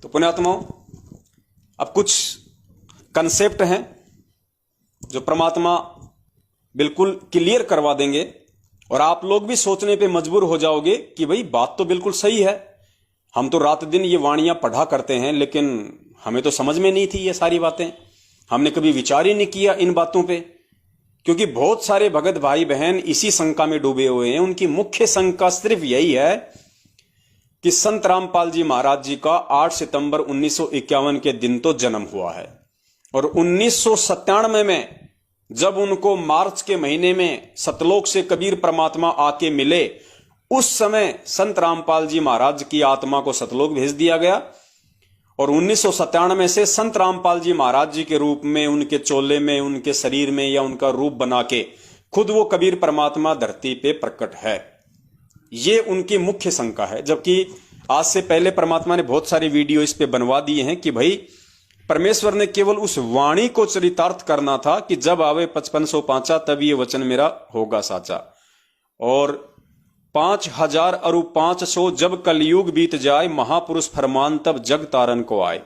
तो पुण्यात्माओं, अब कुछ कंसेप्ट हैं जो परमात्मा बिल्कुल क्लियर करवा देंगे और आप लोग भी सोचने पे मजबूर हो जाओगे कि भाई बात तो बिल्कुल सही है। हम तो रात दिन ये वाणियां पढ़ा करते हैं, लेकिन हमें तो समझ में नहीं थी ये सारी बातें। हमने कभी विचार ही नहीं किया इन बातों पे, क्योंकि बहुत सारे भगत भाई बहन इसी शंका में डूबे हुए हैं। उनकी मुख्य शंका सिर्फ यही है कि संत रामपाल जी महाराज जी का 8 सितंबर 1951 के दिन तो जन्म हुआ है और 1997 में जब उनको मार्च के महीने में सतलोक से कबीर परमात्मा आके मिले, उस समय संत रामपाल जी महाराज की आत्मा को सतलोक भेज दिया गया और 1997 से संत रामपाल जी महाराज जी के रूप में, उनके चोले में, उनके शरीर में या उनका रूप बना के खुद वो कबीर परमात्मा धरती पे प्रकट है। ये उनकी मुख्य शंका है। जबकि आज से पहले परमात्मा ने बहुत सारे वीडियो इस पे बनवा दिए हैं कि भाई परमेश्वर ने केवल उस वाणी को चरितार्थ करना था कि जब आवे 5505 तब ये वचन मेरा होगा साचा, और 5000 और 500 जब कलयुग बीत जाए, महापुरुष फरमान तब जग तारन को आए।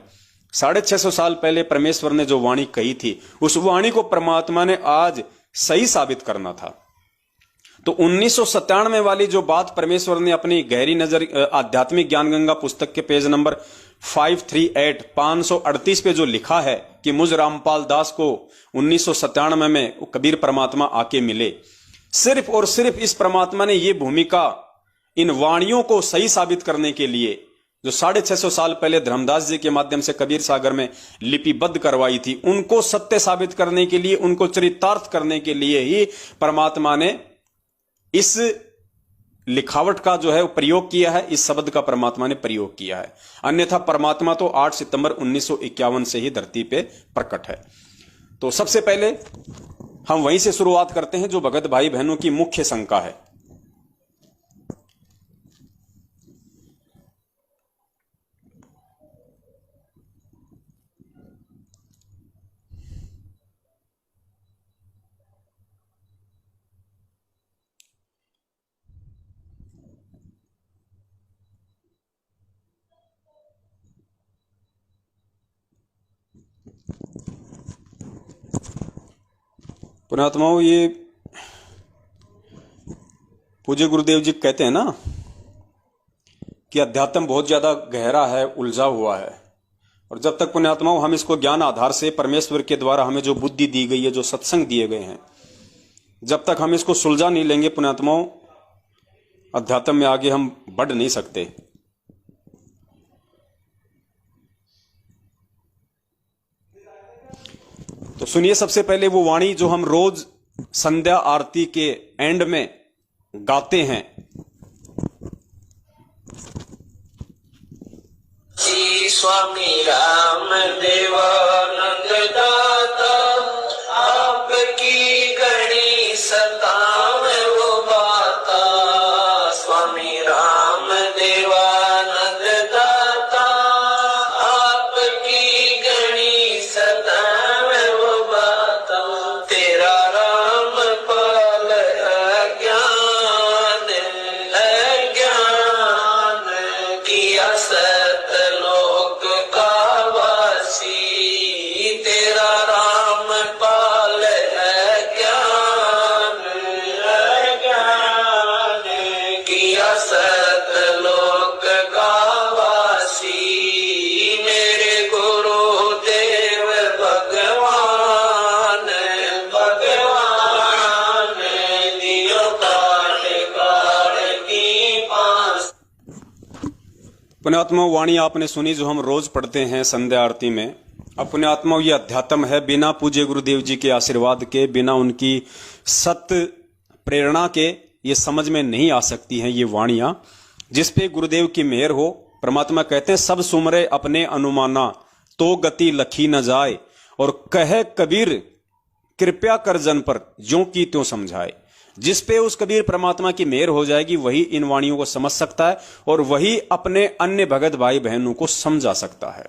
650 साल पहले परमेश्वर ने जो वाणी कही थी, उस वाणी को परमात्मा ने आज सही साबित करना था। तो 1997 वाली जो बात परमेश्वर ने अपनी गहरी नजर आध्यात्मिक ज्ञान गंगा पुस्तक के पेज नंबर 538 पे जो लिखा है कि मुझ रामपाल दास को 1997 में कबीर परमात्मा आके मिले, सिर्फ और सिर्फ इस परमात्मा ने ये भूमिका इन वाणियों को सही साबित करने के लिए, जो 650 साल पहले धर्मदास जी के माध्यम से कबीर सागर में लिपिबद्ध करवाई थी, उनको सत्य साबित करने के लिए, उनको चरितार्थ करने के लिए ही परमात्मा ने इस लिखावट का जो है प्रयोग किया है, इस शब्द का परमात्मा ने प्रयोग किया है। अन्यथा परमात्मा तो 8 सितंबर 1951 से ही धरती पे प्रकट है। तो सबसे पहले हम वहीं से शुरुआत करते हैं जो भगत भाई बहनों की मुख्य शंका है। पुण्यात्माओं, ये पूज्य गुरुदेव जी कहते हैं ना कि अध्यात्म बहुत ज्यादा गहरा है, उलझा हुआ है, और जब तक पुण्यात्माओं हम इसको ज्ञान आधार से परमेश्वर के द्वारा हमें जो बुद्धि दी गई है, जो सत्संग दिए गए हैं, जब तक हम इसको सुलझा नहीं लेंगे पुण्यात्माओं, अध्यात्म में आगे हम बढ़ नहीं सकते। तो सुनिए सबसे पहले वो वाणी जो हम रोज संध्या आरती के एंड में गाते हैं। श्री स्वामी राम देवानंद दाता, आपकी गणी सताव वो बाता। स्वामी राम देवानंद दाता, आपकी गणी सताव वो बाता। तेरा राम पाल अज्ञान किया सतलोक का वासी। तेरा राम पाल अज्ञान किया सतलोक का वासी। मेरे गुरुदेव भगवान दियो काट काट की पास। पुण्यात्मा वाणी आपने सुनी जो हम रोज पढ़ते हैं संध्या आरती में। अब पुण्यात्मा ये अध्यात्म है, बिना पूज्य गुरुदेव जी के आशीर्वाद के, बिना उनकी सत्य प्रेरणा के ये समझ में नहीं आ सकती हैं ये वाणियां, जिस पे गुरुदेव की मेहर हो। परमात्मा कहते हैं सब सुमरे अपने अनुमाना, तो गति लखी न जाए, और कहे कबीर कृपया कर जन पर, ज्यों की त्यों समझाए। जिस पे उस कबीर परमात्मा की मेहर हो जाएगी वही इन वाणियों को समझ सकता है और वही अपने अन्य भगत भाई बहनों को समझा सकता है।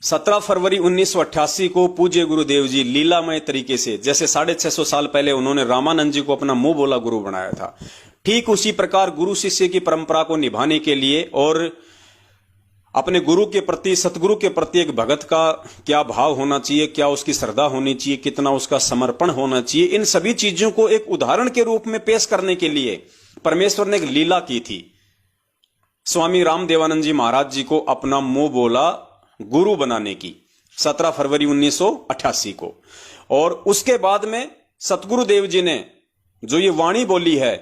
17 फरवरी 1988 को पूज्य गुरुदेव जी लीलामय तरीके से, जैसे 650 साल पहले उन्होंने रामानंद जी को अपना मुंह बोला गुरु बनाया था, ठीक उसी प्रकार गुरु शिष्य की परंपरा को निभाने के लिए और अपने गुरु के प्रति, सतगुरु के प्रति एक भगत का क्या भाव होना चाहिए, क्या उसकी श्रद्धा होनी चाहिए, कितना उसका समर्पण होना चाहिए, इन सभी चीजों को एक उदाहरण के रूप में पेश करने के लिए परमेश्वर ने एक लीला की थी। स्वामी रामदेवानंद जी महाराज जी को अपना मुंह बोला गुरु बनाने की 17 फरवरी 1988 को। और उसके बाद में सतगुरुदेव जी ने जो ये वाणी बोली है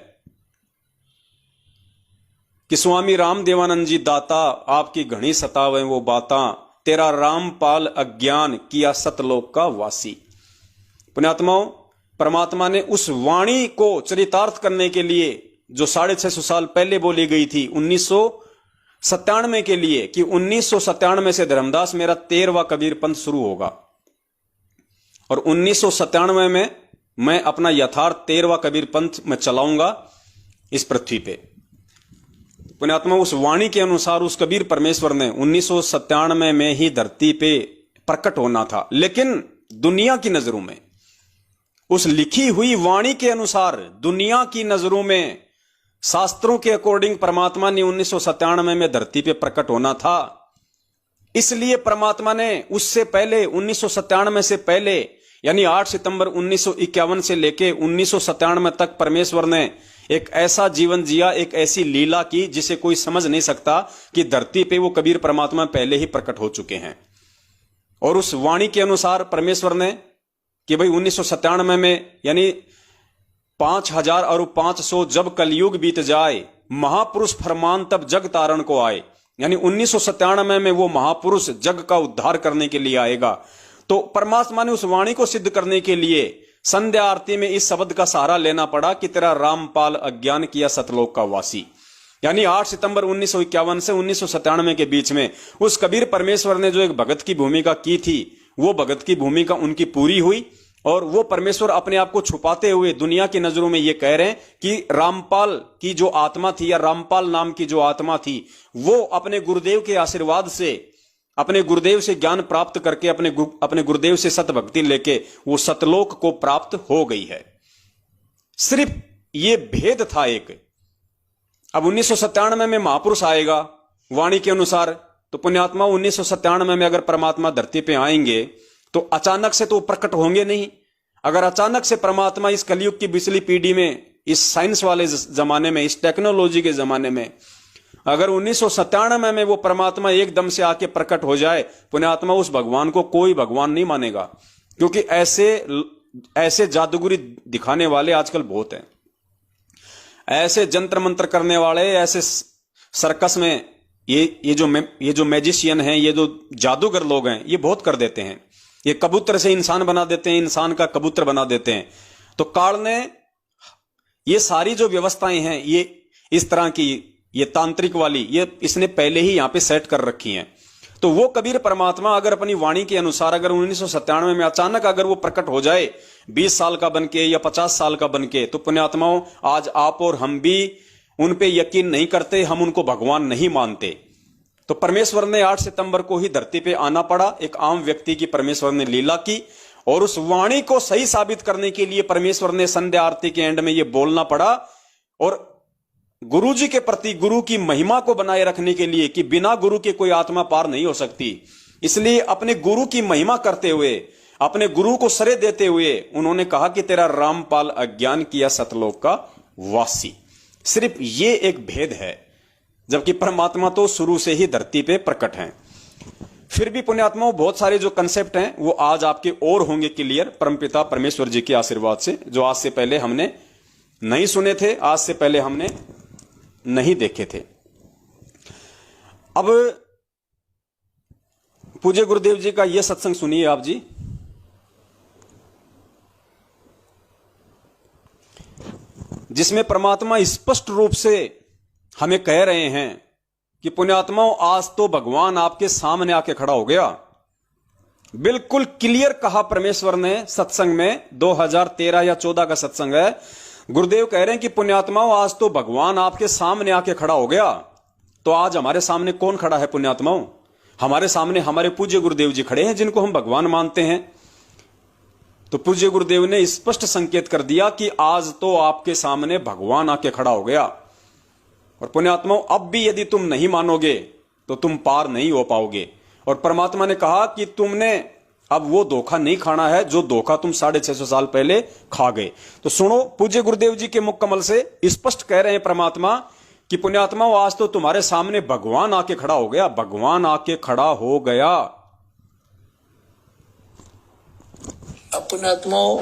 कि स्वामी रामदेवानंद जी दाता आपकी घनी सतावे वो बाता, तेरा रामपाल अज्ञान किया सतलोक का वासी। पुण्यात्माओं, परमात्मा ने उस वाणी को चरितार्थ करने के लिए जो 650 साल पहले बोली गई थी 1997 के लिए, कि 1997 से धर्मदास मेरा 13वां कबीर पंथ शुरू होगा और 1997 में मैं अपना यथार्थ 13वां कबीर पंथ में चलाऊंगा इस पृथ्वी पे। पुण्यात्मा, उस वाणी के अनुसार उस कबीर परमेश्वर ने 1997 में ही धरती पे प्रकट होना था, लेकिन दुनिया की नजरों में, उस लिखी हुई वाणी के अनुसार दुनिया की नजरों में, शास्त्रों के अकॉर्डिंग परमात्मा ने 1997 में धरती पे प्रकट होना था। इसलिए परमात्मा ने उससे पहले 1997 से पहले यानी 8 सितंबर 1951 से लेके 1997 तक परमेश्वर ने एक ऐसा जीवन जिया, एक ऐसी लीला की जिसे कोई समझ नहीं सकता कि धरती पे वो कबीर परमात्मा पहले ही प्रकट हो चुके हैं। और उस वाणी के अनुसार परमेश्वर ने कि भाई 1997 में यानी 5000 और 500 जब कलयुग बीत जाए, महापुरुष फरमान तब जग तारण को आए, यानी 1997 में वो महापुरुष जग का उद्धार करने के लिए आएगा। तो परमात्मा ने उस वाणी को सिद्ध करने के लिए संध्या आरती में इस शब्द का सहारा लेना पड़ा कि तेरा रामपाल अज्ञान किया सतलोक का वासी। यानी 8 सितंबर 1951 से 1997 के बीच में उस कबीर परमेश्वर ने जो एक भगत की भूमिका की थी, वो भगत की भूमिका उनकी पूरी हुई और वो परमेश्वर अपने आप को छुपाते हुए दुनिया की नजरों में ये कह रहे हैं कि रामपाल की जो आत्मा थी या रामपाल नाम की जो आत्मा थी, वो अपने गुरुदेव के आशीर्वाद से, अपने गुरुदेव से ज्ञान प्राप्त करके, अपने गुरुदेव से सतभक्ति लेके वो सतलोक को प्राप्त हो गई है। सिर्फ ये भेद था एक। अब 1997 में महापुरुष आएगा वाणी के अनुसार, तो पुण्यात्मा 1997 में अगर परमात्मा धरती पे आएंगे तो अचानक से तो प्रकट होंगे नहीं। अगर अचानक से परमात्मा इस कलयुग की पिछली पीढ़ी में, इस साइंस वाले जमाने में, इस टेक्नोलॉजी के जमाने में, अगर 1997 में वो परमात्मा एकदम से आके प्रकट हो जाए, पुण्यात्मा उस भगवान को कोई भगवान नहीं मानेगा, क्योंकि ऐसे जादूगरी दिखाने वाले आजकल बहुत हैं। ऐसे जंत्र मंत्र करने वाले, ऐसे सर्कस में ये जो मैजिशियन हैं, ये जो जादूगर लोग हैं, ये बहुत कर देते हैं। ये कबूतर से इंसान बना देते हैं, इंसान का कबूतर बना देते हैं। तो काल ने ये सारी जो व्यवस्थाएं हैं, ये इस तरह की, ये तांत्रिक वाली, ये इसने पहले ही यहां पे सेट कर रखी हैं। तो वो कबीर परमात्मा अगर अपनी वाणी के अनुसार अगर 1997 में अचानक अगर वो प्रकट हो जाए 20 साल का बनके या 50 साल का बनके, तो पुण्यात्माओं आज आप और हम भी उन पे यकीन नहीं करते, हम उनको भगवान नहीं मानते। तो परमेश्वर ने 8 सितंबर को ही धरती पे आना पड़ा। एक आम व्यक्ति की परमेश्वर ने लीला की और उस वाणी को सही साबित करने के लिए परमेश्वर ने संध्या आरती के एंड में ये बोलना पड़ा। और गुरु जी के प्रति, गुरु की महिमा को बनाए रखने के लिए कि बिना गुरु के कोई आत्मा पार नहीं हो सकती, इसलिए अपने गुरु की महिमा करते हुए, अपने गुरु को श्रेय देते हुए उन्होंने कहा कि तेरा रामपाल अज्ञान किया सतलोक का वासी। सिर्फ ये एक भेद है, जबकि परमात्मा तो शुरू से ही धरती पे प्रकट हैं। फिर भी पुण्यात्माओं बहुत सारे जो कंसेप्ट हैं वो आज आपके और होंगे क्लियर, परमपिता परमेश्वर जी के आशीर्वाद से, जो आज से पहले हमने नहीं सुने थे, आज से पहले हमने नहीं देखे थे। अब पूज्य गुरुदेव जी का यह सत्संग सुनिए आप जी। जिसमें परमात्मा स्पष्ट रूप से हमें कह रहे हैं कि पुण्यात्माओं आज तो भगवान आपके सामने आके खड़ा हो गया। बिल्कुल क्लियर कहा परमेश्वर ने सत्संग में, 2013 या 14 का सत्संग है। गुरुदेव कह रहे हैं कि पुण्यात्माओं आज तो भगवान आपके सामने आके खड़ा हो गया। तो आज हमारे सामने कौन खड़ा है पुण्यात्माओं? हमारे सामने हमारे पूज्य गुरुदेव जी खड़े हैं, जिनको हम भगवान मानते हैं। तो पूज्य गुरुदेव ने स्पष्ट संकेत कर दिया कि आज तो आपके सामने भगवान आके खड़ा हो गया। और पुण्यात्माओं अब भी यदि तुम नहीं मानोगे तो तुम पार नहीं हो पाओगे। और परमात्मा ने कहा कि तुमने अब वो धोखा नहीं खाना है जो धोखा तुम 650 साल पहले खा गए। तो सुनो, पूज्य गुरुदेव जी के मुख कमल से स्पष्ट कह रहे हैं परमात्मा कि पुण्यात्मा आज तो तुम्हारे सामने भगवान आके खड़ा हो गया, भगवान आके खड़ा हो गया। पुण्यात्माओं,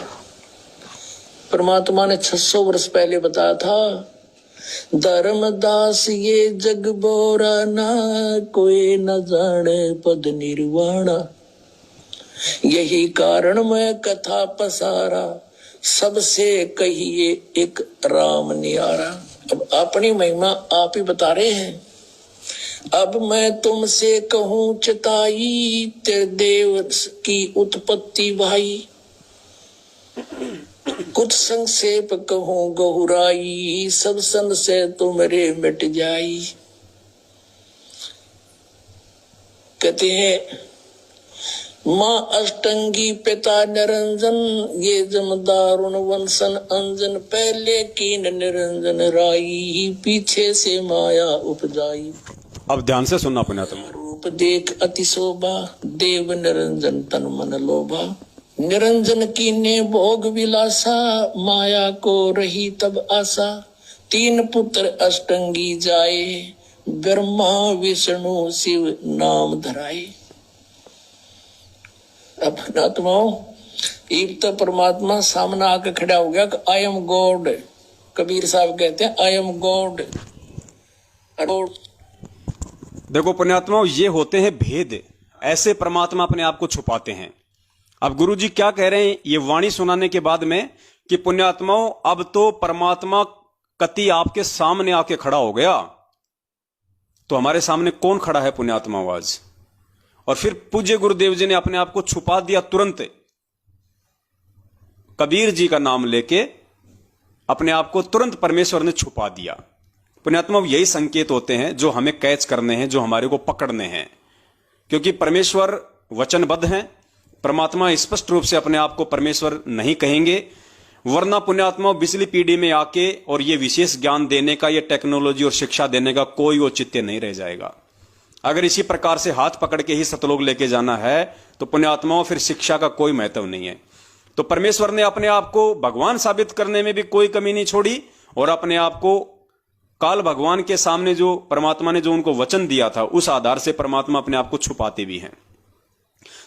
परमात्मा ने 600 वर्ष पहले बताया था, धर्मदास ये जग बोरा ना, कोई न जाने पद निर्वाणा। यही कारण मैं कथा पसारा, सबसे कहिए एक राम नियारा। अब अपनी महिमा आप ही बता रहे हैं। अब मैं तुमसे कहूं चिताई, तेरे देव की उत्पत्ति भाई। कुछ संक्षेप कहूं गहुराई, सब संशय तुमरे मिट जाई। कहते हैं माँ अष्टंगी पिता निरंजन, ये जमदारुण वंशन अंजन। पहले कीन निरंजन राई, पीछे से माया उपजाई। अब ध्यान से सुनना पुण्यात्मा। रूप देख अति शोभा, देव निरंजन तन मन लोभा। निरंजन कीने भोग विलासा, माया को रही तब आशा। 3 पुत्र अष्टंगी जाए, ब्रह्मा विष्णु शिव नाम धराए। अपनात्माओं, एक तो परमात्मा सामने आकर खड़ा हो गया कि आई एम गॉड। कबीर साहब कहते हैं आई एम गॉड। देखो पुण्यात्माओं, ये होते हैं भेद, ऐसे परमात्मा अपने आप को छुपाते हैं। अब गुरु जी क्या कह रहे हैं ये वाणी सुनाने के बाद में कि पुण्यात्माओं अब तो परमात्मा कति आपके सामने आके खड़ा हो गया। तो हमारे सामने कौन खड़ा है पुण्यात्माओं आज? और फिर पूज्य गुरुदेव जी ने अपने आप को छुपा दिया तुरंत। कबीर जी का नाम लेके अपने आप को तुरंत परमेश्वर ने छुपा दिया। पुण्यात्माओं, यही संकेत होते हैं जो हमें कैच करने हैं, जो हमारे को पकड़ने हैं, क्योंकि परमेश्वर वचनबद्ध हैं। परमात्मा स्पष्ट रूप से अपने आप को परमेश्वर नहीं कहेंगे, वरना पुण्यात्मा बिजली पीढ़ी में आके और ये विशेष ज्ञान देने का, ये टेक्नोलॉजी और शिक्षा देने का कोई औचित्य नहीं रह जाएगा। अगर इसी प्रकार से हाथ पकड़ के ही सतलोक लेके जाना है तो पुण्यात्माओं फिर शिक्षा का कोई महत्व नहीं है। तो परमेश्वर ने अपने आप को भगवान साबित करने में भी कोई कमी नहीं छोड़ी, और अपने आप को काल भगवान के सामने जो परमात्मा ने जो उनको वचन दिया था उस आधार से परमात्मा अपने आप को छुपाते भी हैं।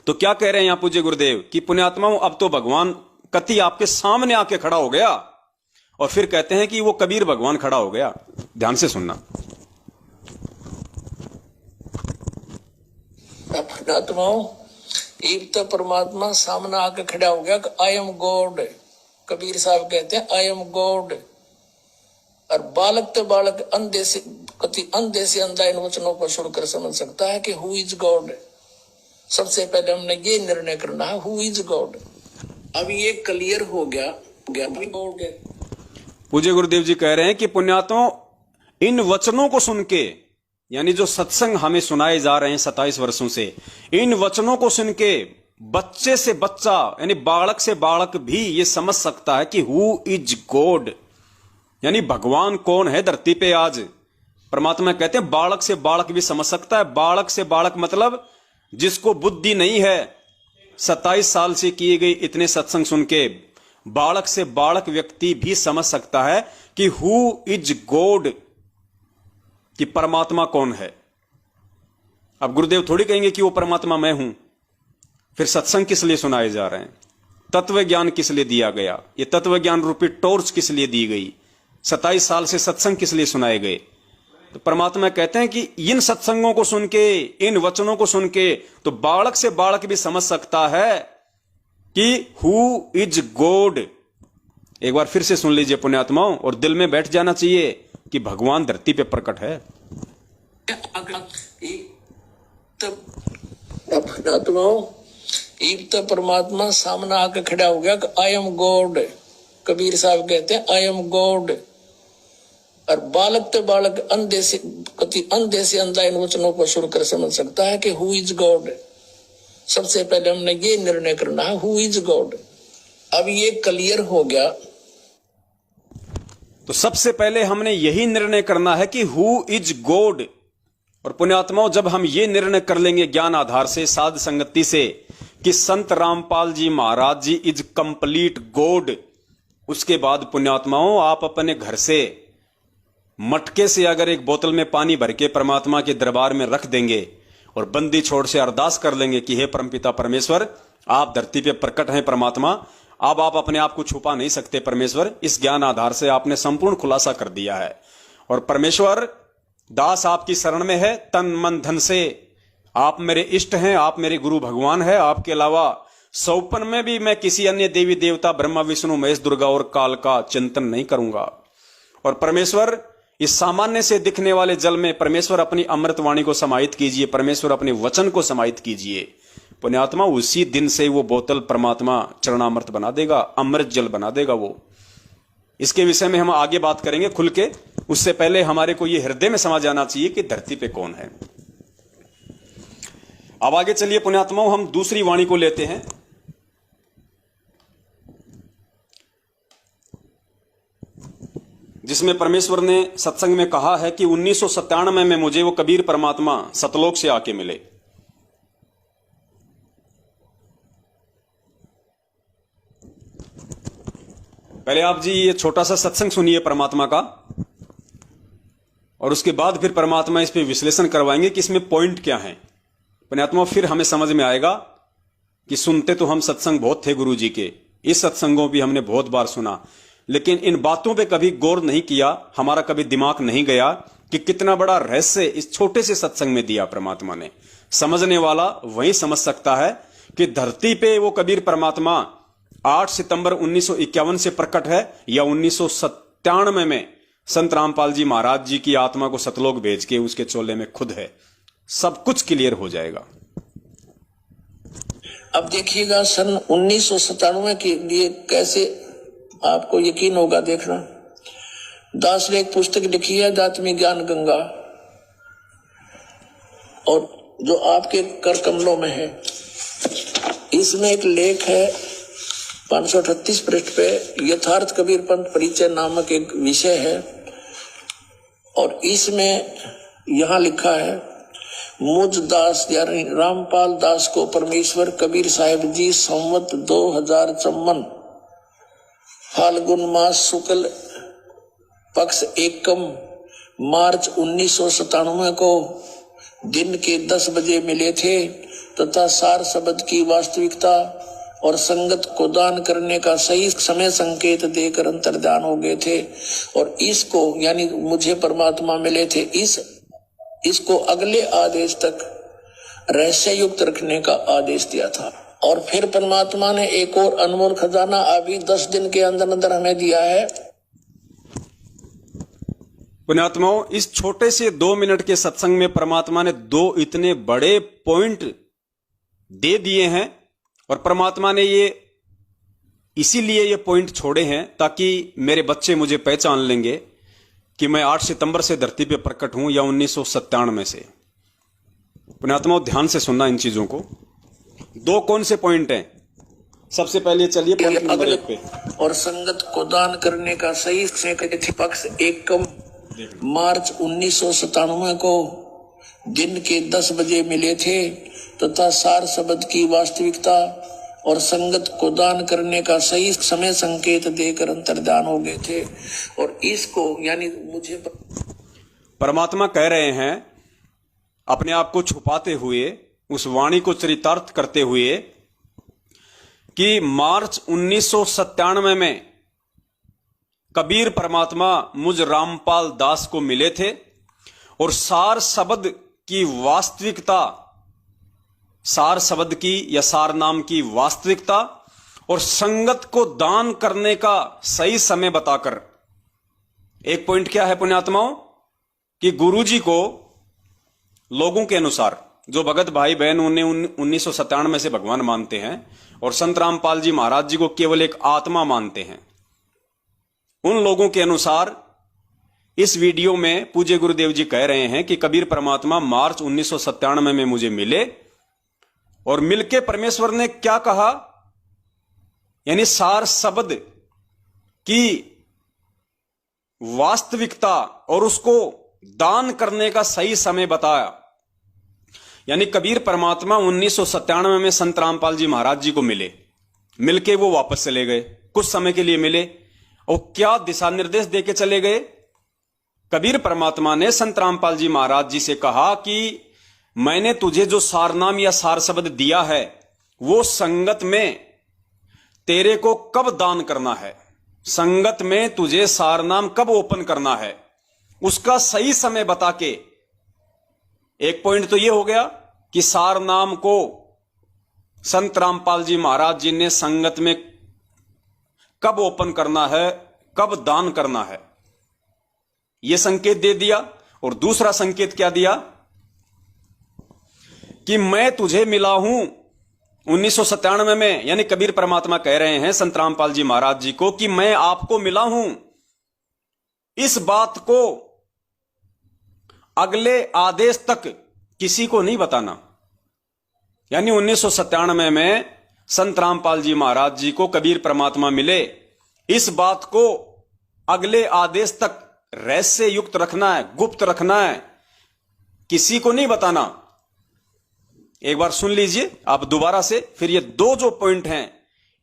तो क्या कह रहे हैं यहां पूज्य गुरुदेव कि पुण्यात्माओं अब तो भगवान कति आपके सामने आके खड़ा हो गया, और फिर कहते हैं कि वो कबीर भगवान खड़ा हो गया। ध्यान से सुनना। अपनात्माओं, एक तो परमात्मा सामने आके खड़ा हो गया कि आई एम गॉड। कबीर साहब कहते हैं आई एम गॉड। और बालक तो बालक अंधे से अंधा इन वचनों को सुनकर समझ सकता है कि हु इज गॉड। सबसे पहले हमने ये निर्णय करना है हु इज गॉड। अब ये क्लियर हो गया गॉड। पूज्य गुरुदेव जी कह रहे हैं कि पुण्यात्माओं इन वचनों को सुन के, यानी जो सत्संग हमें सुनाए जा रहे हैं 27 वर्षों से, इन वचनों को सुन के बच्चे से बच्चा यानी बालक से बालक भी ये समझ सकता है कि हु इज गॉड, यानी भगवान कौन है धरती पे आज। परमात्मा कहते हैं बालक से बालक भी समझ सकता है। बालक से बालक मतलब जिसको बुद्धि नहीं है, 27 साल से किए गए इतने सत्संग सुन के बालक से बालक व्यक्ति भी समझ सकता है कि हु इज गॉड, कि परमात्मा कौन है। अब गुरुदेव थोड़ी कहेंगे कि वो परमात्मा मैं हूं। फिर सत्संग किस लिए सुनाए जा रहे हैं, तत्व ज्ञान किस लिए दिया गया, ये तत्व ज्ञान रूपी टॉर्च किस लिए दी गई, 27 साल से सत्संग किस लिए सुनाए गए। तो परमात्मा कहते हैं कि इन सत्संगों को सुन के, इन वचनों को सुन के तो बालक से बालक भी समझ सकता है कि हु इज गॉड। एक बार फिर से सुन लीजिए पुण्यात्माओं, और दिल में बैठ जाना चाहिए कि भगवान धरती पे प्रकट है। एक तो परमात्मा सामने आकर खड़ा हो गया कि आई एम गॉड। कबीर साहब कहते हैं आई एम गॉड। और बालक तो बालक अंधे से अंधा इन वचनों को सुनकर समझ सकता है कि हु इज गॉड। सबसे पहले हमने ये निर्णय करना है हु इज गॉड। अब ये क्लियर हो गया। तो सबसे पहले हमने यही निर्णय करना है कि हु इज गॉड, और पुण्यात्माओं, जब हम ये निर्णय कर लेंगे ज्ञान आधार से, साध संगति से, कि संत रामपाल जी महाराज जी इज कंप्लीट गॉड, उसके बाद पुण्यात्माओं आप अपने घर से मटके से अगर एक बोतल में पानी भर के परमात्मा के दरबार में रख देंगे और बंदी छोड़ से अरदास कर लेंगे कि हे परमपिता परमेश्वर, आप धरती पे प्रकट हैं परमात्मा, अब आप अपने आप को छुपा नहीं सकते परमेश्वर। इस ज्ञान आधार से आपने संपूर्ण खुलासा कर दिया है और परमेश्वर दास आपकी शरण में है तन मन धन से। आप मेरे इष्ट हैं, आप मेरे गुरु भगवान है, आपके अलावा सौपन में भी मैं किसी अन्य देवी देवता ब्रह्मा विष्णु महेश दुर्गा और काल का चिंतन नहीं करूंगा। और परमेश्वर इस सामान्य से दिखने वाले जल में परमेश्वर अपनी अमृत वाणी को समाहित कीजिए, परमेश्वर अपने वचन को समाहित कीजिए। पुण्यात्मा, उसी दिन से वो बोतल परमात्मा चरणामृत बना देगा, अमृत जल बना देगा वो। इसके विषय में हम आगे बात करेंगे खुल के, उससे पहले हमारे को ये हृदय में समझ आना चाहिए कि धरती पे कौन है। अब आगे चलिए पुण्यात्माओं, हम दूसरी वाणी को लेते हैं। जिसमें परमेश्वर ने सत्संग में कहा है कि 1997 में मुझे वो कबीर परमात्मा सतलोक से आके मिले। पहले आप जी ये छोटा सा सत्संग सुनिए परमात्मा का, और उसके बाद फिर परमात्मा इस पे विश्लेषण करवाएंगे कि इसमें पॉइंट क्या है। पुण्यात्मा, फिर हमें समझ में आएगा कि सुनते तो हम सत्संग बहुत थे गुरु जी के, इस सत्संगों भी हमने बहुत बार सुना, लेकिन इन बातों पे कभी गौर नहीं किया, हमारा कभी दिमाग नहीं गया कि कितना बड़ा रहस्य इस छोटे से सत्संग में दिया परमात्मा ने। समझने वाला वही समझ सकता है कि धरती पे वो कबीर परमात्मा 8 सितंबर 1951 से प्रकट है या 1997 में संत रामपाल जी महाराज जी की आत्मा को सतलोक भेज के उसके चोले में खुद है। सब कुछ क्लियर हो जाएगा। अब देखिएगा सन 1997 के लिए कैसे आपको यकीन होगा, देखना। दास ने एक पुस्तक लिखी है दात्मी ज्ञान गंगा, और जो आपके कर कमलों में है, इसमें एक लेख है 538 पृष्ठ पे, यथार्थ कबीर पंथ परिचय नामक एक विषय है, और इसमें यहां लिखा है, मुझ दास यानी रामपाल दास को परमेश्वर कबीर साहिब जी संवत 2054 फाल्गुन मास शुक्ल पक्ष एकम मार्च 1997 को दिन के 10 बजे मिले थे तथा सार शब्द की वास्तविकता और संगत को दान करने का सही समय संकेत देकर अंतर्धान हो गए थे। और इसको यानी मुझे परमात्मा मिले थे, इसको अगले आदेश तक रहस्य युक्त रखने का आदेश दिया था। और फिर परमात्मा ने एक और अनमोल खजाना अभी 10 दिन के अंदर अंदर हमें दिया है। पुण्यात्माओं, इस छोटे से 2 मिनट के सत्संग में परमात्मा ने 2 इतने बड़े पॉइंट दे दिए हैं, और परमात्मा ने ये इसीलिए ये पॉइंट छोड़े हैं ताकि मेरे बच्चे मुझे पहचान लेंगे कि मैं 8 सितंबर से धरती पे प्रकट हूं या 1997 से। पुण्यात्माओं, ध्यान से सुनना इन चीजों को। 2 कौन से पॉइंट हैं? सबसे पहले चलिए पॉइंट नंबर 1 पे, और संगत को दान करने का सही पक्ष एकम मार्च 1997 को दिन के 10 बजे मिले थे तथा सार शब्द की वास्तविकता और संगत को दान करने का सही समय संकेत देकर अंतर्धान हो गए थे। और इसको यानी मुझे परमात्मा कह रहे हैं अपने आप को छुपाते हुए, उस वाणी को चरितार्थ करते हुए, कि मार्च 1997 में कबीर परमात्मा मुझ रामपाल दास को मिले थे और सार शब्द की वास्तविकता, सार शब्द की या सार नाम की वास्तविकता और संगत को दान करने का सही समय बताकर। एक पॉइंट क्या है पुण्यात्माओं, कि गुरुजी को लोगों के अनुसार, जो भगत भाई बहन उन्हें 1997 से भगवान मानते हैं और संत रामपाल जी महाराज जी को केवल एक आत्मा मानते हैं, उन लोगों के अनुसार इस वीडियो में पूज्य गुरुदेव जी कह रहे हैं कि कबीर परमात्मा मार्च 1997 में मुझे मिले और मिलके परमेश्वर ने क्या कहा, यानी सार शब्द की वास्तविकता और उसको दान करने का सही समय बताया। यानी कबीर परमात्मा 1997 में संत रामपाल जी महाराज जी को मिले, मिलके वो वापस चले गए, कुछ समय के लिए मिले और क्या दिशा निर्देश देके चले गए। कबीर परमात्मा ने संत रामपाल जी महाराज जी से कहा कि मैंने तुझे जो सारनाम या सार शब्द दिया है वो संगत में तेरे को कब दान करना है, संगत में तुझे सारनाम कब ओपन करना है, उसका सही समय बता के। एक पॉइंट तो ये हो गया कि सारनाम को संत रामपाल जी महाराज जी ने संगत में कब ओपन करना है, कब दान करना है, यह संकेत दे दिया। और दूसरा संकेत क्या दिया कि मैं तुझे मिला हूं 1997 में, यानी कबीर परमात्मा कह रहे हैं संत रामपाल जी महाराज जी को कि मैं आपको मिला हूं, इस बात को अगले आदेश तक किसी को नहीं बताना। यानी 1997 में संत रामपाल जी महाराज जी को कबीर परमात्मा मिले, इस बात को अगले आदेश तक रहस्य युक्त रखना है, गुप्त रखना है, किसी को नहीं बताना। एक बार सुन लीजिए आप दोबारा से, फिर ये दो जो पॉइंट हैं,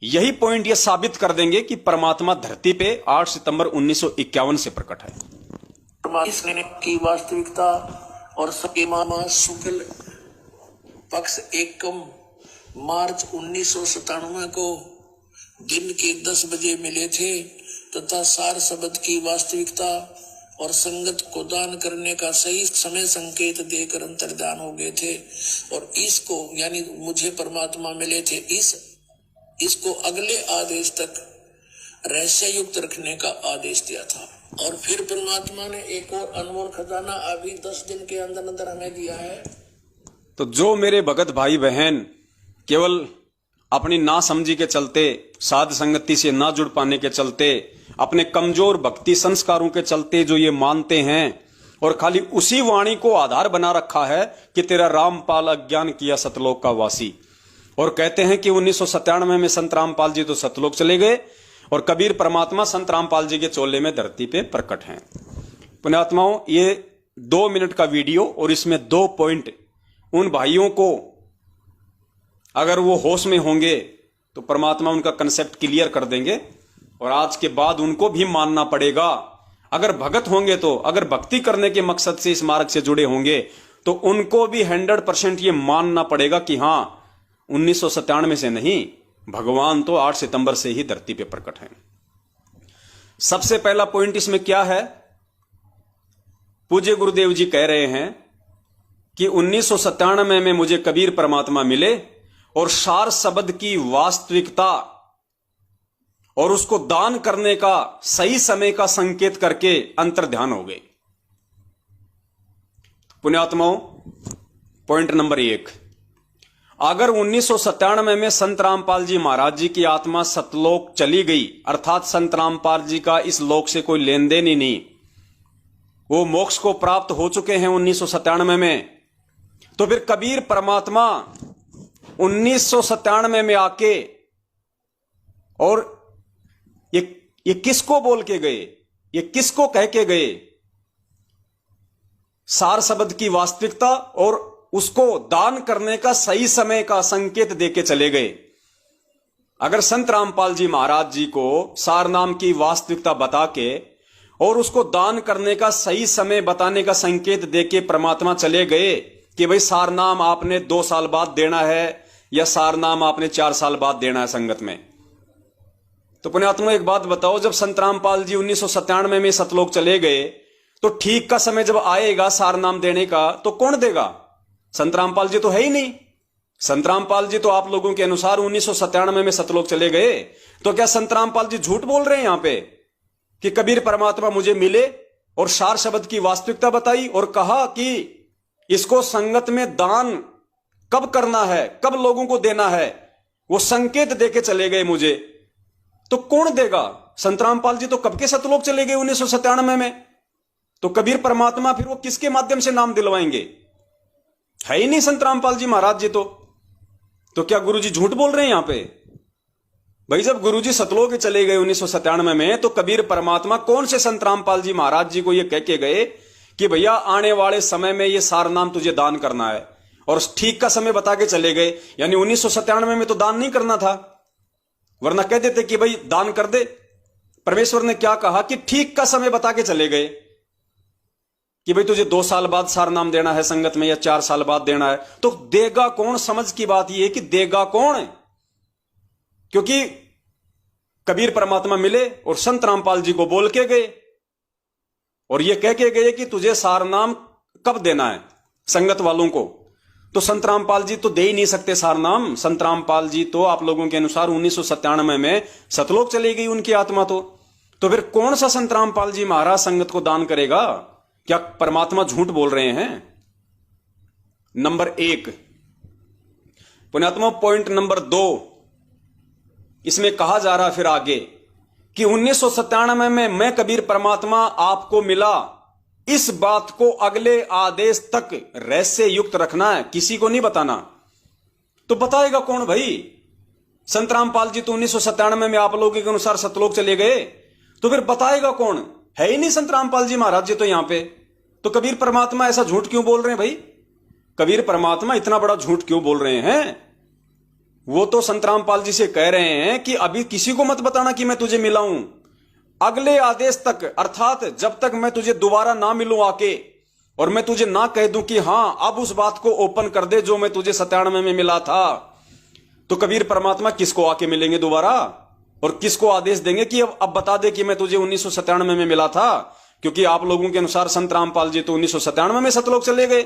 यही पॉइंट ये साबित कर देंगे कि परमात्मा धरती पे 8 सितंबर 1951 से प्रकट है। परमात्मा की वास्तविकता और सकीमामा शुक्ल पक्ष एकम मार्च 1997 को दिन के 10 बजे मिले थे तथा सार शब्द की वास्तविकता और संगत को दान करने का सही समय संकेत देकर अंतर्धान हो गए थे। और इसको यानी मुझे परमात्मा मिले थे, इसको अगले आदेश तक रहस्य युक्त रखने का आदेश दिया था। और फिर परमात्मा ने एक और अनमोल खजाना अभी 10 दिन के अंदर अंदर हमें दिया है। तो जो मेरे भगत भाई बहन केवल अपनी ना समझी के चलते, साध संगति से ना जुड़ पाने के चलते, अपने कमजोर भक्ति संस्कारों के चलते जो ये मानते हैं और खाली उसी वाणी को आधार बना रखा है कि तेरा रामपाल अज्ञान किया सतलोक का वासी, और कहते हैं कि 1997 में संत रामपाल जी तो सतलोक चले गए और कबीर परमात्मा संत रामपाल जी के चोले में धरती पे प्रकट हैं। पुण्यात्माओं, ये 2 मिनट का वीडियो और इसमें 2 पॉइंट उन भाइयों को अगर वो होश में होंगे तो परमात्मा उनका कंसेप्ट क्लियर कर देंगे और आज के बाद उनको भी मानना पड़ेगा। अगर भगत होंगे तो, अगर भक्ति करने के मकसद से इस मार्ग से जुड़े होंगे तो उनको भी 100% ये मानना पड़ेगा कि हां 1997 से नहीं, भगवान तो 8 सितंबर से ही धरती पे प्रकट हैं। सबसे पहला पॉइंट इसमें क्या है, पूज्य गुरुदेव जी कह रहे हैं कि 1997 में मुझे कबीर परमात्मा मिले और सार शब्द की वास्तविकता और उसको दान करने का सही समय का संकेत करके अंतर्ध्यान हो गए। पुण्यात्माओं, पॉइंट नंबर 1, अगर 1997 में संत रामपाल जी महाराज जी की आत्मा सतलोक चली गई, अर्थात संत रामपाल जी का इस लोक से कोई लेन देन ही नहीं, वो मोक्ष को प्राप्त हो चुके हैं 1997 में, तो फिर कबीर परमात्मा 1997 में आके और ये किसको बोल के गए, ये किसको कह के गए, सार शब्द की वास्तविकता और उसको दान करने का सही समय का संकेत देके चले गए। अगर संत रामपाल जी महाराज जी को सार नाम की वास्तविकता बता के और उसको दान करने का सही समय बताने का संकेत देके परमात्मा चले गए कि भाई सार नाम आपने 2 साल बाद देना है या सार नाम आपने 4 साल बाद देना है संगत में, तो पुण्यात्मा एक बात बताओ, जब संत रामपाल जी 1997 में सतलोक चले गए तो ठीक का समय जब आएगा सार नाम देने का तो कौन देगा? संत रामपाल जी तो है ही नहीं। संत रामपाल जी तो आप लोगों के अनुसार 1997 में सतलोक चले गए, तो क्या संत रामपाल जी झूठ बोल रहे हैं यहां पे कि कबीर परमात्मा मुझे मिले और सार शब्द की वास्तविकता बताई और कहा कि इसको संगत में दान कब करना है, कब लोगों को देना है, वो संकेत देके चले गए मुझे, तो कौन देगा? संत रामपाल जी तो कब के सतलोक चले गए 1997 में, तो कबीर परमात्मा फिर वो किसके माध्यम से नाम दिलवाएंगे? है ही नहीं संत रामपाल जी महाराज जी तो क्या गुरुजी झूठ बोल रहे हैं यहां पे? भाई जब गुरुजी सतलोक चले गए 1997 में तो कबीर परमात्मा कौन से संत रामपाल जी महाराज जी को ये कह के गए कि भैया आने वाले समय में ये सार नाम तुझे दान करना है, और ठीक का समय बता के चले गए। यानी 1997 में तो दान नहीं करना था, वरना कह देते कि भाई दान कर दे। परमेश्वर ने क्या कहा कि ठीक का समय बता के चले गए कि भाई तुझे 2 साल बाद सार नाम देना है संगत में, या 4 साल बाद देना है। तो देगा कौन? समझ की बात यह है कि देगा कौन? क्योंकि कबीर परमात्मा मिले और संत रामपाल जी को बोल के गए और ये कह के गए कि तुझे सार नाम कब देना है संगत वालों को। तो संत रामपाल जी तो दे ही नहीं सकते सार नाम। संत रामपाल जी तो आप लोगों के अनुसार 1997 में सतलोक चली गई उनकी आत्मा। तो फिर कौन सा संत रामपाल जी महाराज संगत को दान करेगा? क्या परमात्मा झूठ बोल रहे हैं? नंबर 1 पुण्यात्मा। पॉइंट नंबर 2, इसमें कहा जा रहा फिर आगे कि 1997 में मैं कबीर परमात्मा आपको मिला, इस बात को अगले आदेश तक रहस्य युक्त रखना है, किसी को नहीं बताना। तो बताएगा कौन भाई? संत रामपाल जी तो 1997 में आप लोगों के अनुसार सतलोक चले गए, तो फिर बताएगा कौन? है ही नहीं संत रामपाल जी महाराज जी तो यहां पे। तो कबीर परमात्मा ऐसा झूठ क्यों बोल रहे हैं भाई? कबीर परमात्मा इतना बड़ा झूठ क्यों बोल रहे हैं? वो तो संत रामपाल जी से कह रहे हैं कि अभी किसी को मत बताना कि मैं तुझे मिला हूं, अगले आदेश तक, अर्थात जब तक मैं तुझे दोबारा ना मिलूं आके और मैं तुझे ना कह दूं कि हां अब उस बात को ओपन कर दे जो मैं तुझे 97 में मिला था। तो कबीर परमात्मा किसको आके मिलेंगे दोबारा और किसको आदेश देंगे कि अब बता दे कि मैं तुझे 1997 में मिला था? क्योंकि आप लोगों के अनुसार संत रामपाल जी तो 1997 में सतलोक चले गए।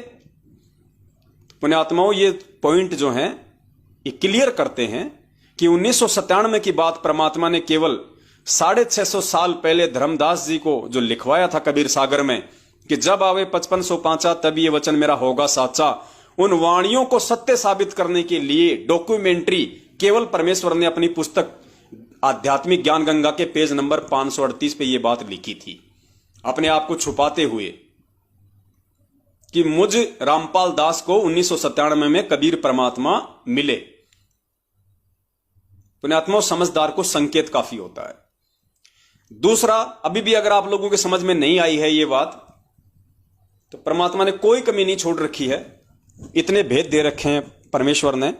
पुण्यात्माओं, ये पॉइंट जो है ये क्लियर करते हैं कि 1997 की बात परमात्मा ने केवल 650 साल पहले धर्मदास जी को जो लिखवाया था कबीर सागर में कि जब आवे 5505 तब ये वचन मेरा होगा साचा, उन वाणियों को सत्य साबित करने के लिए डॉक्यूमेंट्री केवल परमेश्वर ने अपनी पुस्तक आध्यात्मिक ज्ञान गंगा के पेज नंबर 538 पे ये बात लिखी थी, अपने आप को छुपाते हुए कि मुझ रामपाल दास को 1997 में कबीर परमात्मा मिले। पुण्यात्मा, समझदार को संकेत काफी होता है। दूसरा, अभी भी अगर आप लोगों के समझ में नहीं आई है ये बात, तो परमात्मा ने कोई कमी नहीं छोड़ रखी है, इतने भेद दे रखे हैं परमेश्वर ने।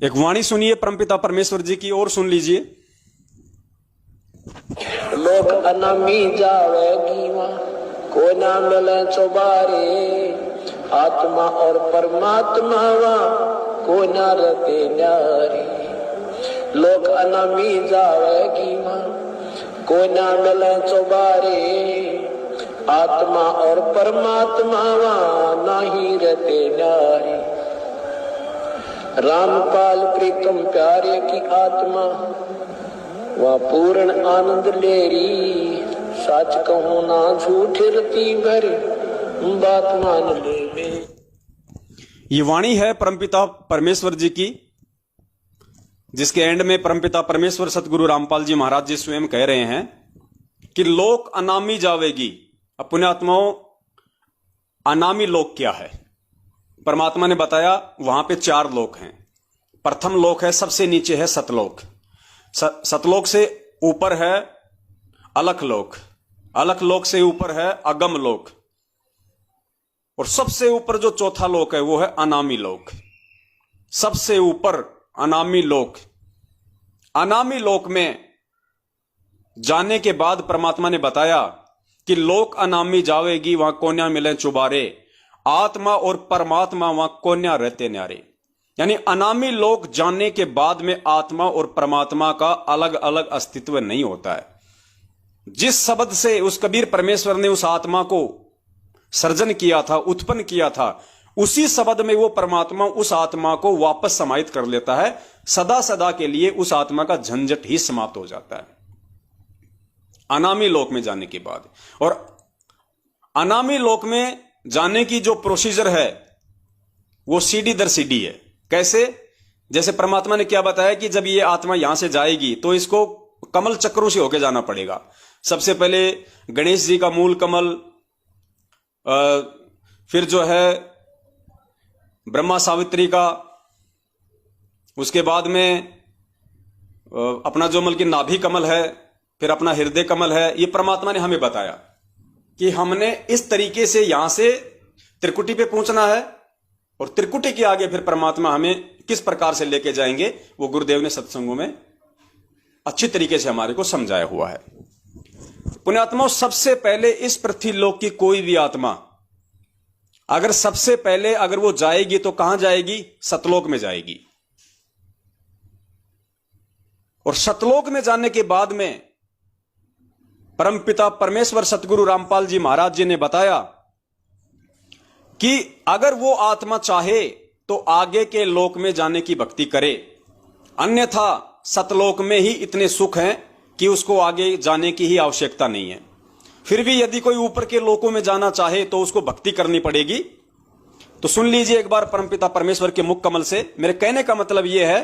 एक वाणी सुनिए परमपिता परमेश्वर जी की, और सुन लीजिए। लोक अनामी जावेगी वहाँ को ना मिले चौबारे, आत्मा और परमात्मा वहाँ को ना रहते न्यारे। लोक अनामी जावेगी वहाँ को ना मिले चौबारे, आत्मा और परमात्मा वहाँ नहीं रहते न्यारे। रामपाल प्रीतम प्यारे की आत्मा वह पूर्ण आनंद लेरी, सच कहूं ना झूठ रती भरी बात मान ले। ये वाणी है परमपिता परमेश्वर जी की, जिसके एंड में परमपिता परमेश्वर सतगुरु रामपाल जी महाराज जी स्वयं कह रहे हैं कि लोक अनामी जावेगी। अब पुण्यात्माओं, अनामी लोक क्या है? परमात्मा ने बताया वहां पे 4 लोक हैं। प्रथम लोक है, सबसे नीचे है सतलोक। सतलोक से ऊपर है अलख लोक, अलख लोक से ऊपर है अगम लोक, और सबसे ऊपर जो चौथा लोक है वो है अनामी लोक। सबसे ऊपर अनामी लोक। अनामी लोक में जाने के बाद परमात्मा ने बताया कि लोक अनामी जावेगी वहां कोन्या मिले चुबारे, आत्मा और परमात्मा वहां कोन्या रहते न्यारे। यानी अनामी लोक जानने के बाद में आत्मा और परमात्मा का अलग अलग अस्तित्व नहीं होता है। जिस शब्द से उस कबीर परमेश्वर ने उस आत्मा को सर्जन किया था, उत्पन्न किया था, उसी शब्द में वो परमात्मा उस आत्मा को वापस समाहित कर लेता है। सदा सदा के लिए उस आत्मा का झंझट ही समाप्त हो जाता है अनामी लोक में जाने के बाद। और अनामी लोक में जाने की जो प्रोसीजर है वो सीढ़ी दर सीढ़ी है। कैसे? जैसे परमात्मा ने क्या बताया कि जब ये आत्मा यहां से जाएगी तो इसको कमल चक्रों से होकर जाना पड़ेगा। सबसे पहले गणेश जी का मूल कमल, फिर जो है ब्रह्मा सावित्री का, उसके बाद में अपना जो मतलब कि नाभि कमल है, फिर अपना हृदय कमल है, ये परमात्मा ने हमें बताया कि हमने इस तरीके से यहां से त्रिकुटी पे पहुंचना है, और त्रिकुटी के आगे फिर परमात्मा हमें किस प्रकार से लेके जाएंगे वो गुरुदेव ने सत्संगों में अच्छी तरीके से हमारे को समझाया हुआ है। पुण्यात्माओं, सबसे पहले इस पृथ्वी लोक की कोई भी आत्मा अगर सबसे पहले अगर वो जाएगी तो कहां जाएगी? सतलोक में जाएगी। और सतलोक में जाने के बाद में परमपिता परमेश्वर सतगुरु रामपाल जी महाराज जी ने बताया कि अगर वो आत्मा चाहे तो आगे के लोक में जाने की भक्ति करे, अन्यथा सतलोक में ही इतने सुख हैं कि उसको आगे जाने की ही आवश्यकता नहीं है। फिर भी यदि कोई ऊपर के लोकों में जाना चाहे तो उसको भक्ति करनी पड़ेगी। तो सुन लीजिए एक बार परमपिता परमेश्वर के मुख कमल से। मेरे कहने का मतलब यह है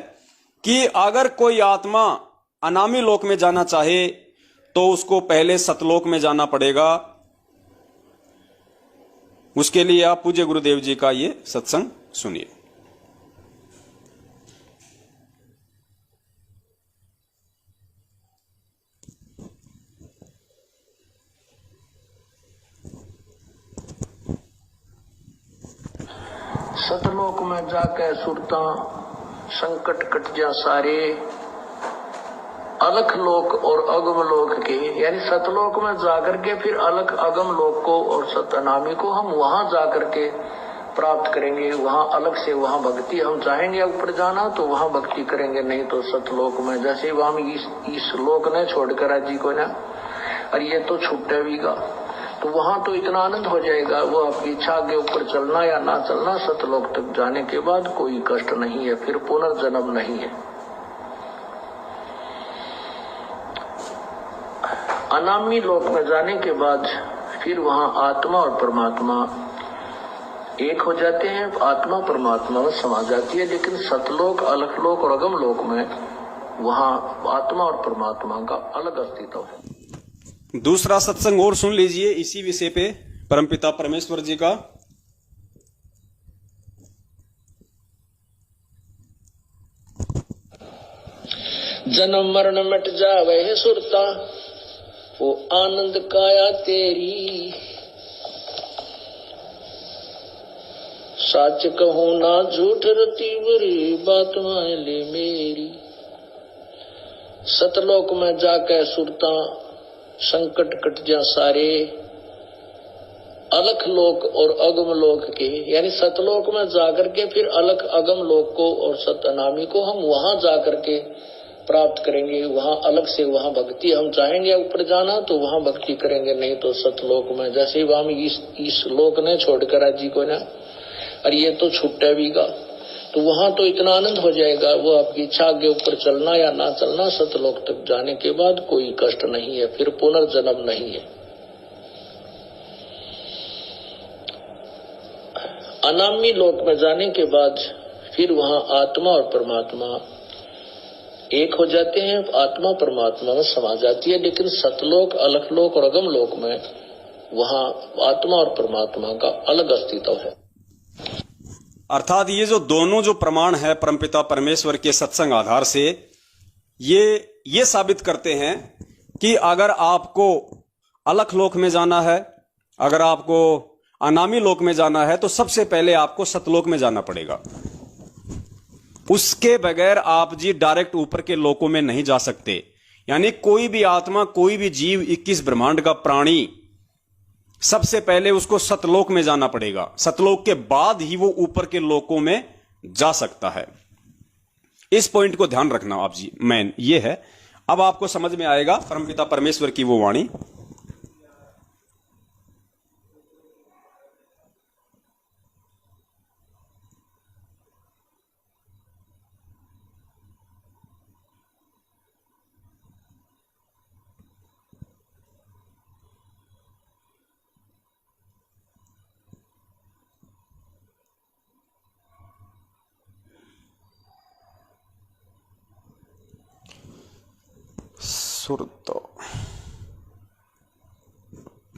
कि अगर कोई आत्मा अनामी लोक में जाना चाहे तो उसको पहले सतलोक में जाना पड़ेगा। उसके लिए आप पूज्य गुरुदेव जी का ये सत्संग सुनिए। सतलोक में जाके सुरता संकट कट जा सारे, अलख लोक और अगम लोक के, यानी सतलोक में जाकर के फिर अलख अगम लोक को और सतनामी को हम वहां जाकर के प्राप्त करेंगे। वहां अलग से वहां भक्ति, हम चाहेंगे ऊपर जाना तो वहां भक्ति करेंगे, नहीं तो सतलोक में। जैसे वहां इस लोक ने छोड़कर जी को ना, और ये तो छूटे भी गा, तो वहां तो इतना आनंद हो जाएगा। वो आपकी इच्छा के ऊपर चलना या ना चलना, सतलोक तक जाने के बाद कोई कष्ट नहीं है, फिर पुनर्जन्म नहीं है। अनामी लोक में जाने के बाद फिर वहां आत्मा और परमात्मा एक हो जाते हैं, आत्मा परमात्मा में समा जाती है। लेकिन सतलोक, अलखलोक और अगम लोक में वहां आत्मा और परमात्मा का अलग अस्तित्व है। दूसरा सत्संग और सुन लीजिए इसी विषय पे परमपिता परमेश्वर जी का। जन्म मरण मिट जावे है सुरता, वो आनंद काया तेरी। सच कहूं ना झूठ रती बुरी, बात मान ले मेरी। सतलोक में जाके सुरता संकट कट जा सारे, अलख लोक और अगम लोक के, यानी सतलोक में जाकर के फिर अलख अगम लोक को और सतनामी को हम वहां जाकर के प्राप्त करेंगे। वहां अलग से वहां भक्ति, हम चाहेंगे ऊपर जाना तो वहां भक्ति करेंगे, नहीं तो सतलोक में। जैसे वहां इस लोक ने छोड़कर जी को ना, और ये तो छूटे भी गा, तो वहां तो इतना आनंद हो जाएगा। वो आपकी इच्छा के ऊपर चलना या ना चलना, सतलोक तक जाने के बाद कोई कष्ट नहीं है, फिर पुनर्जन्म नहीं है। अनामी लोक में जाने के बाद फिर वहां आत्मा और परमात्मा एक हो जाते हैं, आत्मा परमात्मा में समा जाती है। लेकिन सतलोक, अलखलोक और अगम लोक में वहां आत्मा और परमात्मा का अलग अस्तित्व है। अर्थात ये जो दोनों जो प्रमाण है परमपिता परमेश्वर के सत्संग आधार से, ये साबित करते हैं कि अगर आपको अलख लोक में जाना है, अगर आपको अनामी लोक में जाना है, तो सबसे पहले आपको सतलोक में जाना पड़ेगा। उसके बगैर आप जी डायरेक्ट ऊपर के लोकों में नहीं जा सकते। यानी कोई भी आत्मा, कोई भी जीव, 21 ब्रह्मांड का प्राणी, सबसे पहले उसको सतलोक में जाना पड़ेगा। सतलोक के बाद ही वो ऊपर के लोकों में जा सकता है। इस पॉइंट को ध्यान रखना आप जी, मैन ये है। अब आपको समझ में आएगा परमपिता परमेश्वर की वो वाणी।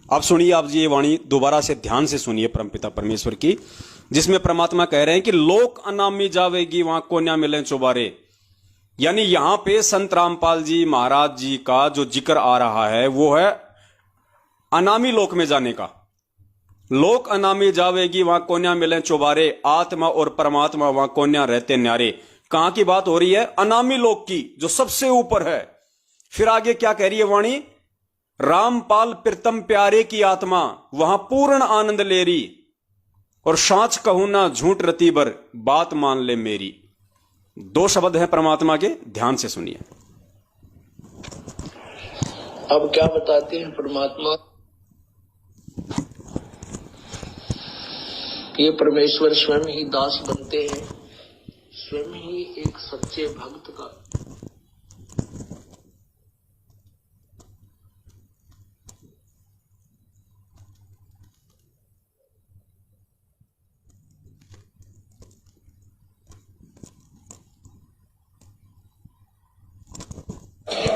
अब सुनिए आप जी ये वाणी दोबारा से ध्यान से सुनिए परमपिता परमेश्वर की, जिसमें परमात्मा कह रहे हैं कि लोक अनामी जावेगी वहां को न्या मिले चौबारे। यानी यहां पे संत रामपाल जी महाराज जी का जो जिक्र आ रहा है वो है अनामी लोक में जाने का। लोक अनामी जावेगी वहां कोन्या मिले चौबारे, आत्मा और परमात्मा वहां कोन्या रहते न्यारे। कहां की बात हो रही है? अनामी लोक की, जो सबसे ऊपर है। फिर आगे क्या कह रही है वाणी? रामपाल प्रीतम प्यारे की आत्मा वहां पूर्ण आनंद ले रही, और सांच कहूं ना झूठ रती बर बात मान ले मेरी। दो शब्द हैं परमात्मा के, ध्यान से सुनिए। अब क्या बताते हैं परमात्मा? ये परमेश्वर स्वयं ही दास बनते हैं, स्वयं ही एक सच्चे भक्त का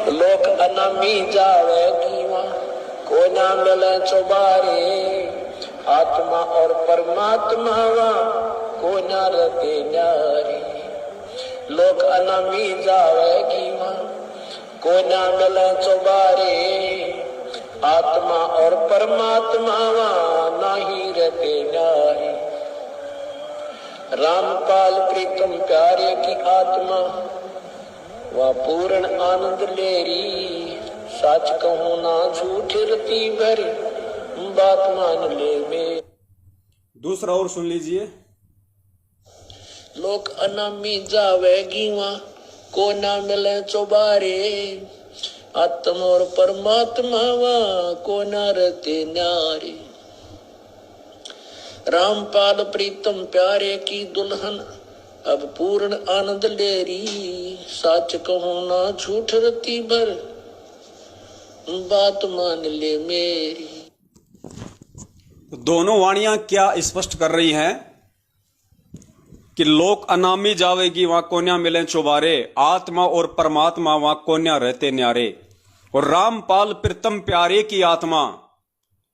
लोक अनामी जावेगी वहाँ को ना मिले चौबारे, आत्मा और परमात्मा वहाँ को ना रहते न्यारे। लोक अनामी जावेगी वहाँ को ना मिले चौबारे, आत्मा और परमात्मा वहाँ नहीं रहते न्यारे। रामपाल प्रीतम प्यारे की आत्मा वह पूर्ण आनंद लेरी, सच कहूं ना झूठ रती भरी बात मान ले में। दूसरा और सुन लीजिए। लोक अनामी जावेगी वहाँ को ना मिले चौबारे, आत्मा और परमात्मा वहाँ को ना रहते न्यारे। रामपाल प्रीतम प्यारे की दुल्हन अब पूर्ण आनंद ले रही, सच कहूं ना झूठ रती भर बात मान ले मेरी। दोनों वाणियां क्या स्पष्ट कर रही हैं कि लोक अनामी जावेगी वहां कोन्या मिले चौबारे, आत्मा और परमात्मा वहां कोन्या रहते न्यारे। और रामपाल प्रीतम प्यारे की आत्मा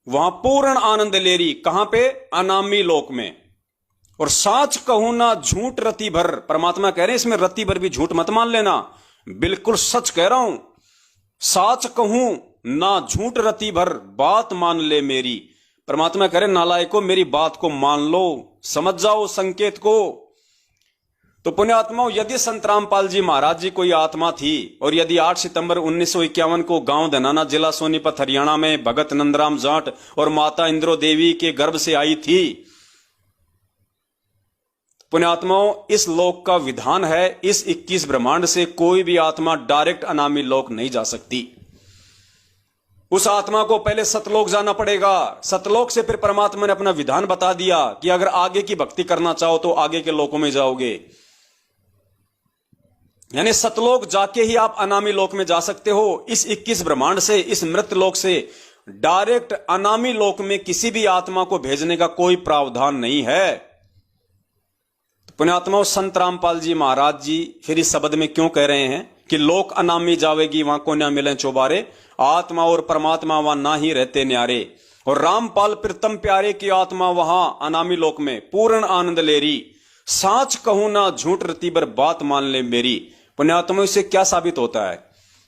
वहां पूर्ण आनंद ले रही। कहां पे? अनामी लोक में। और साच कहूं ना झूठ रति भर, परमात्मा कह रहे हैं इसमें रति भर भी झूठ मत मान लेना, बिल्कुल सच कह रहा हूं। साच कहूं ना झूठ रति भर बात मान ले मेरी। परमात्मा कह रहे नालायकों मेरी बात को मान लो, समझ जाओ संकेत को। तो पुण्यात्माओं, यदि संत रामपाल जी महाराज जी कोई आत्मा थी, और यदि 8 सितंबर 1951 को गांव धनाना, जिला सोनीपत, हरियाणा में भगत नंदराम जाट और माता इंद्रो देवी के गर्भ से आई थी, पुण्यात्माओं, इस लोक का विधान है, इस 21 ब्रह्मांड से कोई भी आत्मा डायरेक्ट अनामी लोक नहीं जा सकती। उस आत्मा को पहले सतलोक जाना पड़ेगा। सतलोक से फिर परमात्मा ने अपना विधान बता दिया कि अगर आगे की भक्ति करना चाहो तो आगे के लोकों में जाओगे। यानी सतलोक जाके ही आप अनामी लोक में जा सकते हो। इस 21 ब्रह्मांड से, इस मृत लोक से डायरेक्ट अनामी लोक में किसी भी आत्मा को भेजने का कोई प्रावधान नहीं है। पुण्यात्माओं, संत रामपाल जी महाराज जी फिर इस शब्द में क्यों कह रहे हैं कि लोक अनामी जावेगी वहां को ना मिले चौबारे, आत्मा और परमात्मा वहां ना ही रहते न्यारे। और रामपाल प्रीतम प्यारे की आत्मा वहां अनामी लोक में पूर्ण आनंद ले रही, साच कहूं ना झूठ रती बर बात मान ले मेरी। पुण्यात्माओं, इससे क्या साबित होता है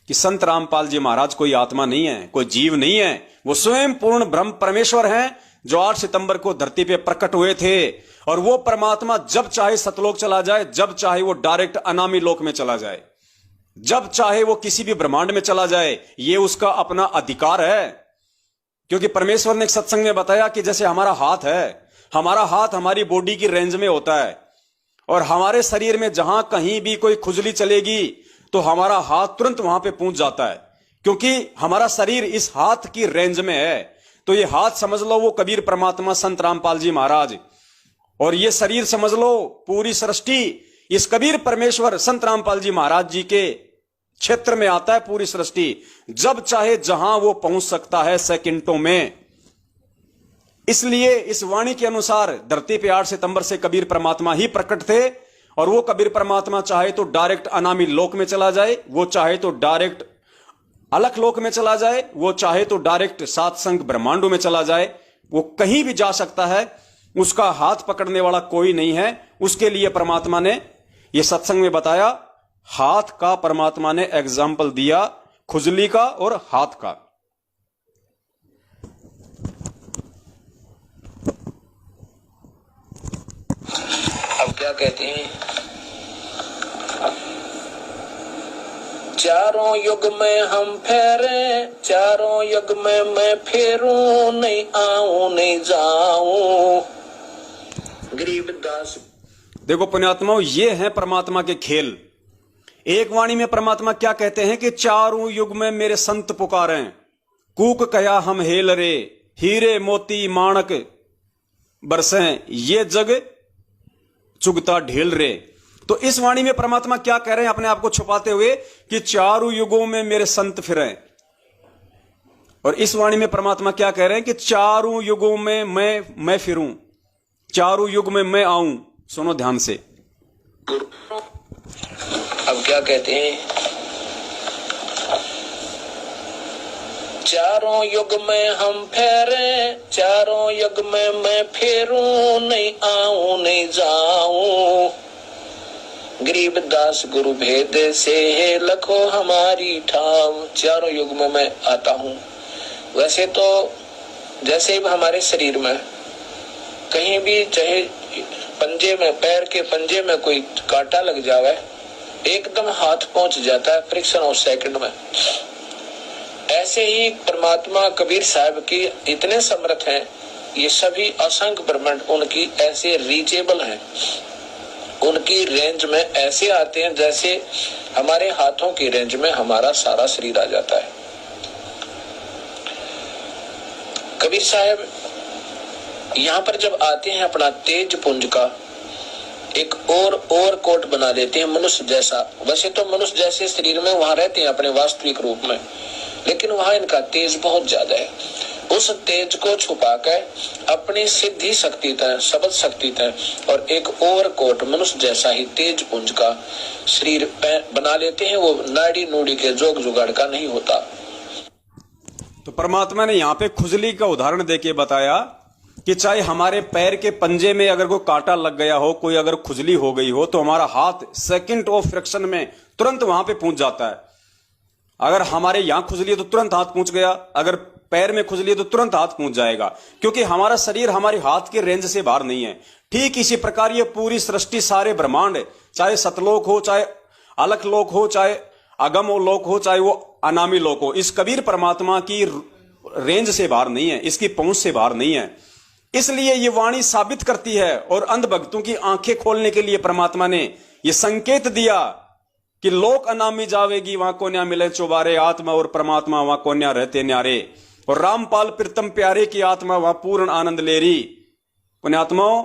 कि संत रामपाल जी महाराज कोई आत्मा नहीं है, कोई जीव नहीं है, वो स्वयं पूर्ण ब्रह्म परमेश्वर हैं, जो 8 सितंबर को धरती पे प्रकट हुए थे। और वो परमात्मा जब चाहे सतलोक चला जाए, जब चाहे वो डायरेक्ट अनामी लोक में चला जाए, जब चाहे वो किसी भी ब्रह्मांड में चला जाए, ये उसका अपना अधिकार है। क्योंकि परमेश्वर ने एक सत्संग में बताया कि जैसे हमारा हाथ है, हमारा हाथ हमारी बॉडी की रेंज में होता है, और हमारे शरीर में जहां कहीं भी कोई खुजली चलेगी तो हमारा हाथ तुरंत वहां पे पहुंच जाता है, क्योंकि हमारा शरीर इस हाथ की रेंज में है। तो ये हाथ समझ लो वो कबीर परमात्मा संत रामपाल जी महाराज, और ये शरीर समझ लो पूरी सृष्टि इस कबीर परमेश्वर संत रामपाल जी महाराज जी के क्षेत्र में आता है। पूरी सृष्टि जब चाहे जहां वो पहुंच सकता है, सेकंडों में। इसलिए इस वाणी के अनुसार धरती पे 8 सितंबर से कबीर परमात्मा ही प्रकट थे, और वो कबीर परमात्मा चाहे तो डायरेक्ट अनामी लोक में चला जाए, वो चाहे तो डायरेक्ट अलख लोक में चला जाए, वो चाहे तो डायरेक्ट सात संग ब्रह्मांडों में चला जाए, वो कहीं भी जा सकता है। उसका हाथ पकड़ने वाला कोई नहीं है। उसके लिए परमात्मा ने ये सत्संग में बताया, हाथ का परमात्मा ने एग्जाम्पल दिया, खुजली का और हाथ का। अब क्या कहते हैं, चारों युग में हम फेरे, चारों युग में मैं फेरूं, नहीं आऊं नहीं जाऊं। गरीबदास। देखो पुण्यात्माओं, ये है परमात्मा के खेल। एक वाणी में परमात्मा क्या कहते हैं कि चारों युग में मेरे संत पुकारे, कूक कया हम हेल रे, हीरे मोती माणक बरसें, ये जग चुगता ढेल रे। तो इस वाणी में परमात्मा क्या कह रहे हैं अपने आप को छुपाते हुए कि चारों युगों में मेरे संत फिरे। और इस वाणी में परमात्मा क्या कह रहे हैं कि चारों युगों में मैं फिरूं, चारों युग में मैं आऊं। सुनो ध्यान से। अब क्या कहते हैं, चारों युग में हम फेरे, चारों युग में मैं फेरूं, नहीं आऊं नहीं जाऊं। गरीबदास गुरु भेद से लखो हमारी ठाव, चारों युग में मैं आता हूं। वैसे तो जैसे हमारे शरीर में कहीं भी, चाहे पंजे में, पैर के पंजे में कोई कांटा लग जावे, एकदम हाथ पहुंच जाता है फ्रिक्शन ऑफ सेकंड में। ऐसे ही परमात्मा कबीर साहब की इतने समर्थ हैं, ये सभी असंख्य ब्रह्मांड उनकी ऐसे रीचेबल हैं, उनकी रेंज में ऐसे आते हैं जैसे हमारे हाथों की रेंज में हमारा सारा शरीर आ जाता है। कबीर साहब यहाँ पर जब आते हैं, अपना तेज पुंज का एक और कोट बना देते हैं मनुष्य जैसा। वैसे तो मनुष्य जैसे शरीर में वहां रहते हैं अपने वास्तविक रूप में, लेकिन वहां इनका तेज बहुत ज्यादा है। उस तेज को छुपाकर अपनी सिद्धि शक्ति तय, शब्द शक्ति तय और एक और कोट मनुष्य जैसा ही तेज पुंज का शरीर बना लेते हैं। वो नाड़ी नूड़ी के जोग जुगाड़ का नहीं होता। तो परमात्मा ने यहाँ पे खुजली का उदाहरण देके बताया कि चाहे हमारे पैर के पंजे में अगर कोई कांटा लग गया हो, कोई अगर खुजली हो गई हो, तो हमारा हाथ सेकंड ऑफ फ्रैक्शन में तुरंत वहां पे पहुंच जाता है। अगर हमारे यहां खुजली है तो तुरंत हाथ पहुंच गया, अगर पैर में खुजली है तो तुरंत हाथ पहुंच जाएगा, क्योंकि हमारा शरीर हमारे हाथ के रेंज से बाहर नहीं है। ठीक इसी प्रकार ये पूरी सृष्टि, सारे ब्रह्मांड, चाहे सतलोक हो, चाहे अलख लोक हो, चाहे अगम लोक हो, चाहे वो अनामी लोक हो, इस कबीर परमात्मा की रेंज से बाहर नहीं है, इसकी पहुंच से बाहर नहीं है। इसलिए ये वाणी साबित करती है और अंध भक्तों की आंखें खोलने के लिए परमात्मा ने ये संकेत दिया कि लोक अनामी जावेगी, वहां कोन्या मिले चौबारे, आत्मा और परमात्मा वहां कोन्या रहते न्यारे, और रामपाल प्रीतम प्यारे की आत्मा वहां पूर्ण आनंद ले रही। पुण्यात्माओं,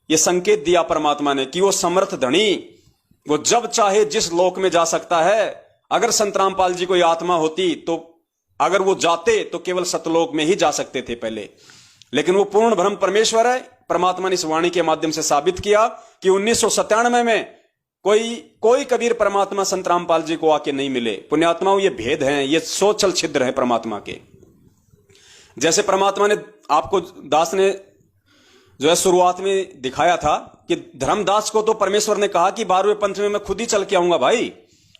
ये संकेत दिया परमात्मा ने कि वो समर्थ धनी, वो जब चाहे जिस लोक में जा सकता है। अगर संत रामपाल जी कोई आत्मा होती तो अगर वो जाते तो केवल सतलोक में ही जा सकते थे पहले, लेकिन वो पूर्ण ब्रह्म परमेश्वर है। परमात्मा ने इस वाणी के माध्यम से साबित किया कि 1997 में कोई कबीर परमात्मा संत रामपाल जी को आके नहीं मिले। पुण्यात्माओं, ये भेद हैं, ये सोचल छिद्र है परमात्मा के। जैसे परमात्मा ने आपको, दास ने जो है शुरुआत में दिखाया था कि धर्मदास को तो परमेश्वर ने कहा कि 12वें पंथ में मैं खुद ही चल के आऊंगा भाई,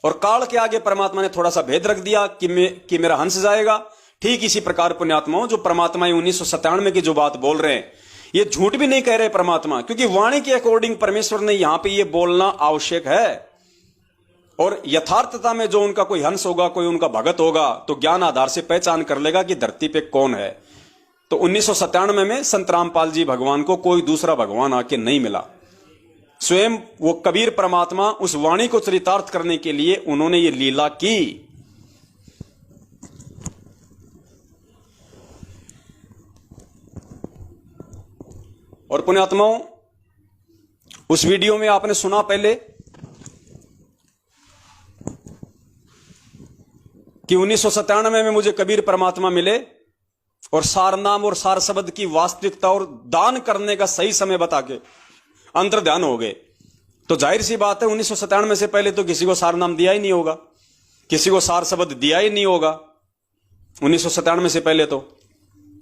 और काल के आगे परमात्मा ने थोड़ा सा भेद रख दिया कि मेरा हंस जाएगा। ठीक इसी प्रकार पुण्यात्माओं, जो परमात्मा 1997 की जो बात बोल रहे हैं, ये झूठ भी नहीं कह रहे परमात्मा, क्योंकि वाणी के अकॉर्डिंग परमेश्वर ने यहां पे ये बोलना आवश्यक है। और यथार्थता में जो उनका कोई हंस होगा, कोई उनका भगत होगा, तो ज्ञान आधार से पहचान कर लेगा कि धरती पे कौन है। तो 1997 में संत रामपाल जी भगवान को कोई दूसरा भगवान आके नहीं मिला। स्वयं वो कबीर परमात्मा उस वाणी को चरितार्थ करने के लिए उन्होंने ये लीला की। और पुण्यात्माओं, उस वीडियो में आपने सुना पहले कि 1997 में मुझे कबीर परमात्मा मिले और सारनाम और सार शब्द की वास्तविकता और दान करने का सही समय बता के अंतर ध्यान हो गए। तो जाहिर सी बात है 1997 से पहले तो किसी को सारनाम दिया ही नहीं होगा, किसी को सार शब्द दिया ही नहीं होगा 1997 से पहले तो,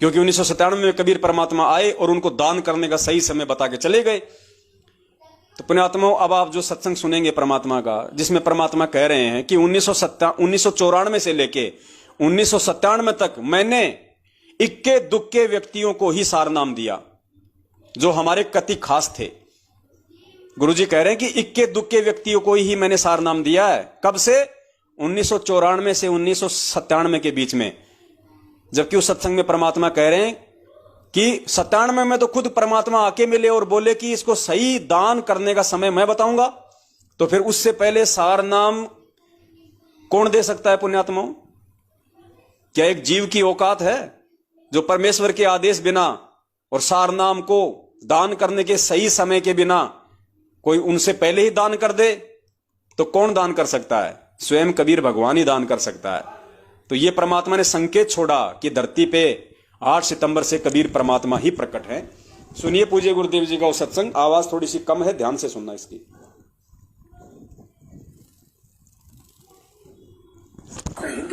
क्योंकि 1997 में कबीर परमात्मा आए और उनको दान करने का सही समय बता के चले गए। तो पुण्यात्माओं, अब आप जो सत्संग सुनेंगे परमात्मा का, जिसमें परमात्मा कह रहे हैं कि 1994 से लेके 1997 तक मैंने इक्के दुक्के व्यक्तियों को ही सार नाम दिया जो हमारे कति खास थे। गुरुजी कह रहे हैं कि इक्के दुक्के व्यक्तियों को ही मैंने सार नाम दिया है। कब से? 1994 से 1997 के बीच में। जबकि उस सत्संग में परमात्मा कह रहे हैं कि 97 में तो खुद परमात्मा आके मिले और बोले कि इसको सही दान करने का समय मैं बताऊंगा। तो फिर उससे पहले सार नाम कौन दे सकता है पुण्यात्माओं? क्या एक जीव की औकात है जो परमेश्वर के आदेश बिना और सार नाम को दान करने के सही समय के बिना कोई उनसे पहले ही दान कर दे? तो कौन दान कर सकता है? स्वयं कबीर भगवान ही दान कर सकता है। तो ये परमात्मा ने संकेत छोड़ा कि धरती पे 8 सितंबर से कबीर परमात्मा ही प्रकट है। सुनिए पूज्य गुरुदेव जी का वो सत्संग। आवाज थोड़ी सी कम है, ध्यान से सुनना इसकी।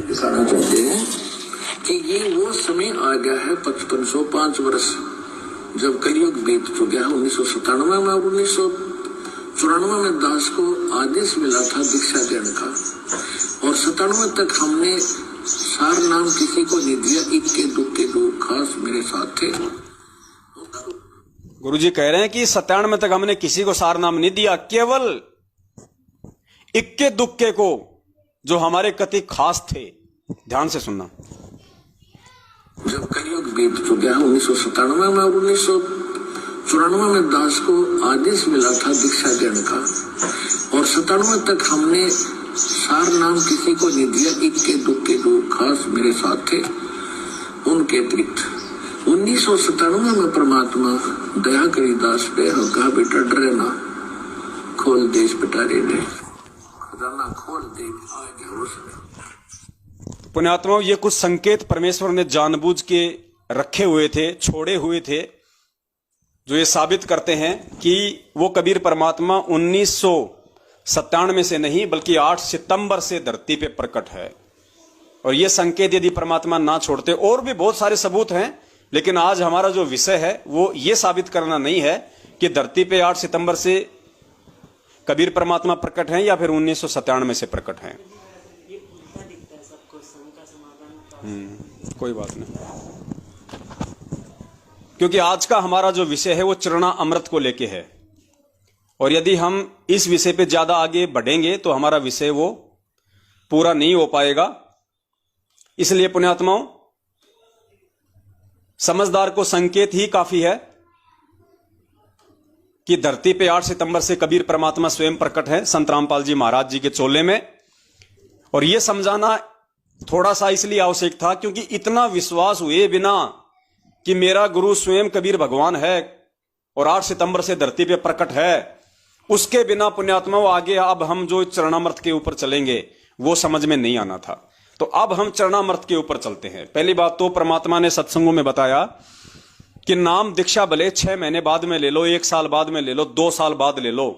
दिखाना चाहते हैं कि ये वो समय आ गया है 5505 वर्ष जब कलयुग बीत चुका है। 1997 में और 1994 में दास को आदेश मिला था दीक्षा देने का, और 97 तक हमने सार नाम किसी को नहीं दिया। इक्के दुक्के दो खास मेरे साथ थे। गुरुजी कह रहे हैं कि 97 तक हमने किसी को सार नाम नहीं दिया, केवल इक्के दुक्के को जो हमारे कति खास थे। ध्यान से सुनना। जब कलयुग बीत चुका है 1997 में और 1994 में दास को आदेश मिला था दीक्षा देने का, और 97 तक हमने सार नाम किसी को नहीं दिया। इक्के दुक्के दो खास मेरे साथ थे उनके अतिरिक्त। 1997 में परमात्मा दया करी दास ने कहा, बेटा डरे ना, खोल देश पिटारे ने खजाना खोल दे आ गया उसने। पुण्यात्माओं, ये कुछ संकेत परमेश्वर ने जानबूझ के रखे हुए थे, छोड़े हुए थे, जो ये साबित करते हैं कि वो कबीर परमात्मा 1997 से नहीं बल्कि 8 सितंबर से धरती पे प्रकट है। और ये संकेत यदि परमात्मा ना छोड़ते, और भी बहुत सारे सबूत हैं, लेकिन आज हमारा जो विषय है वो ये साबित करना नहीं है कि धरती पे 8 सितंबर से कबीर परमात्मा प्रकट हैं या फिर 1997 से प्रकट हैं। कोई बात नहीं, क्योंकि आज का हमारा जो विषय है वो चरणा अमृत को लेके है, और यदि हम इस विषय पे ज्यादा आगे बढ़ेंगे तो हमारा विषय वो पूरा नहीं हो पाएगा। इसलिए पुण्यात्माओं, समझदार को संकेत ही काफी है कि धरती पे 8 सितंबर से कबीर परमात्मा स्वयं प्रकट है संत रामपाल जी महाराज जी के चोले में। और यह समझाना थोड़ा सा इसलिए आवश्यक था क्योंकि इतना विश्वास हुए बिना कि मेरा गुरु स्वयं कबीर भगवान है और 8 सितंबर से धरती पे प्रकट है, उसके बिना पुण्यात्माओं आगे अब हम जो चरणामृत के ऊपर चलेंगे वो समझ में नहीं आना था। तो अब हम चरणामृत के ऊपर चलते हैं। पहली बात तो परमात्मा ने सत्संगों में बताया कि नाम दीक्षा भले 6 महीने बाद में ले लो, 1 साल बाद में ले लो, 2 साल बाद ले लो,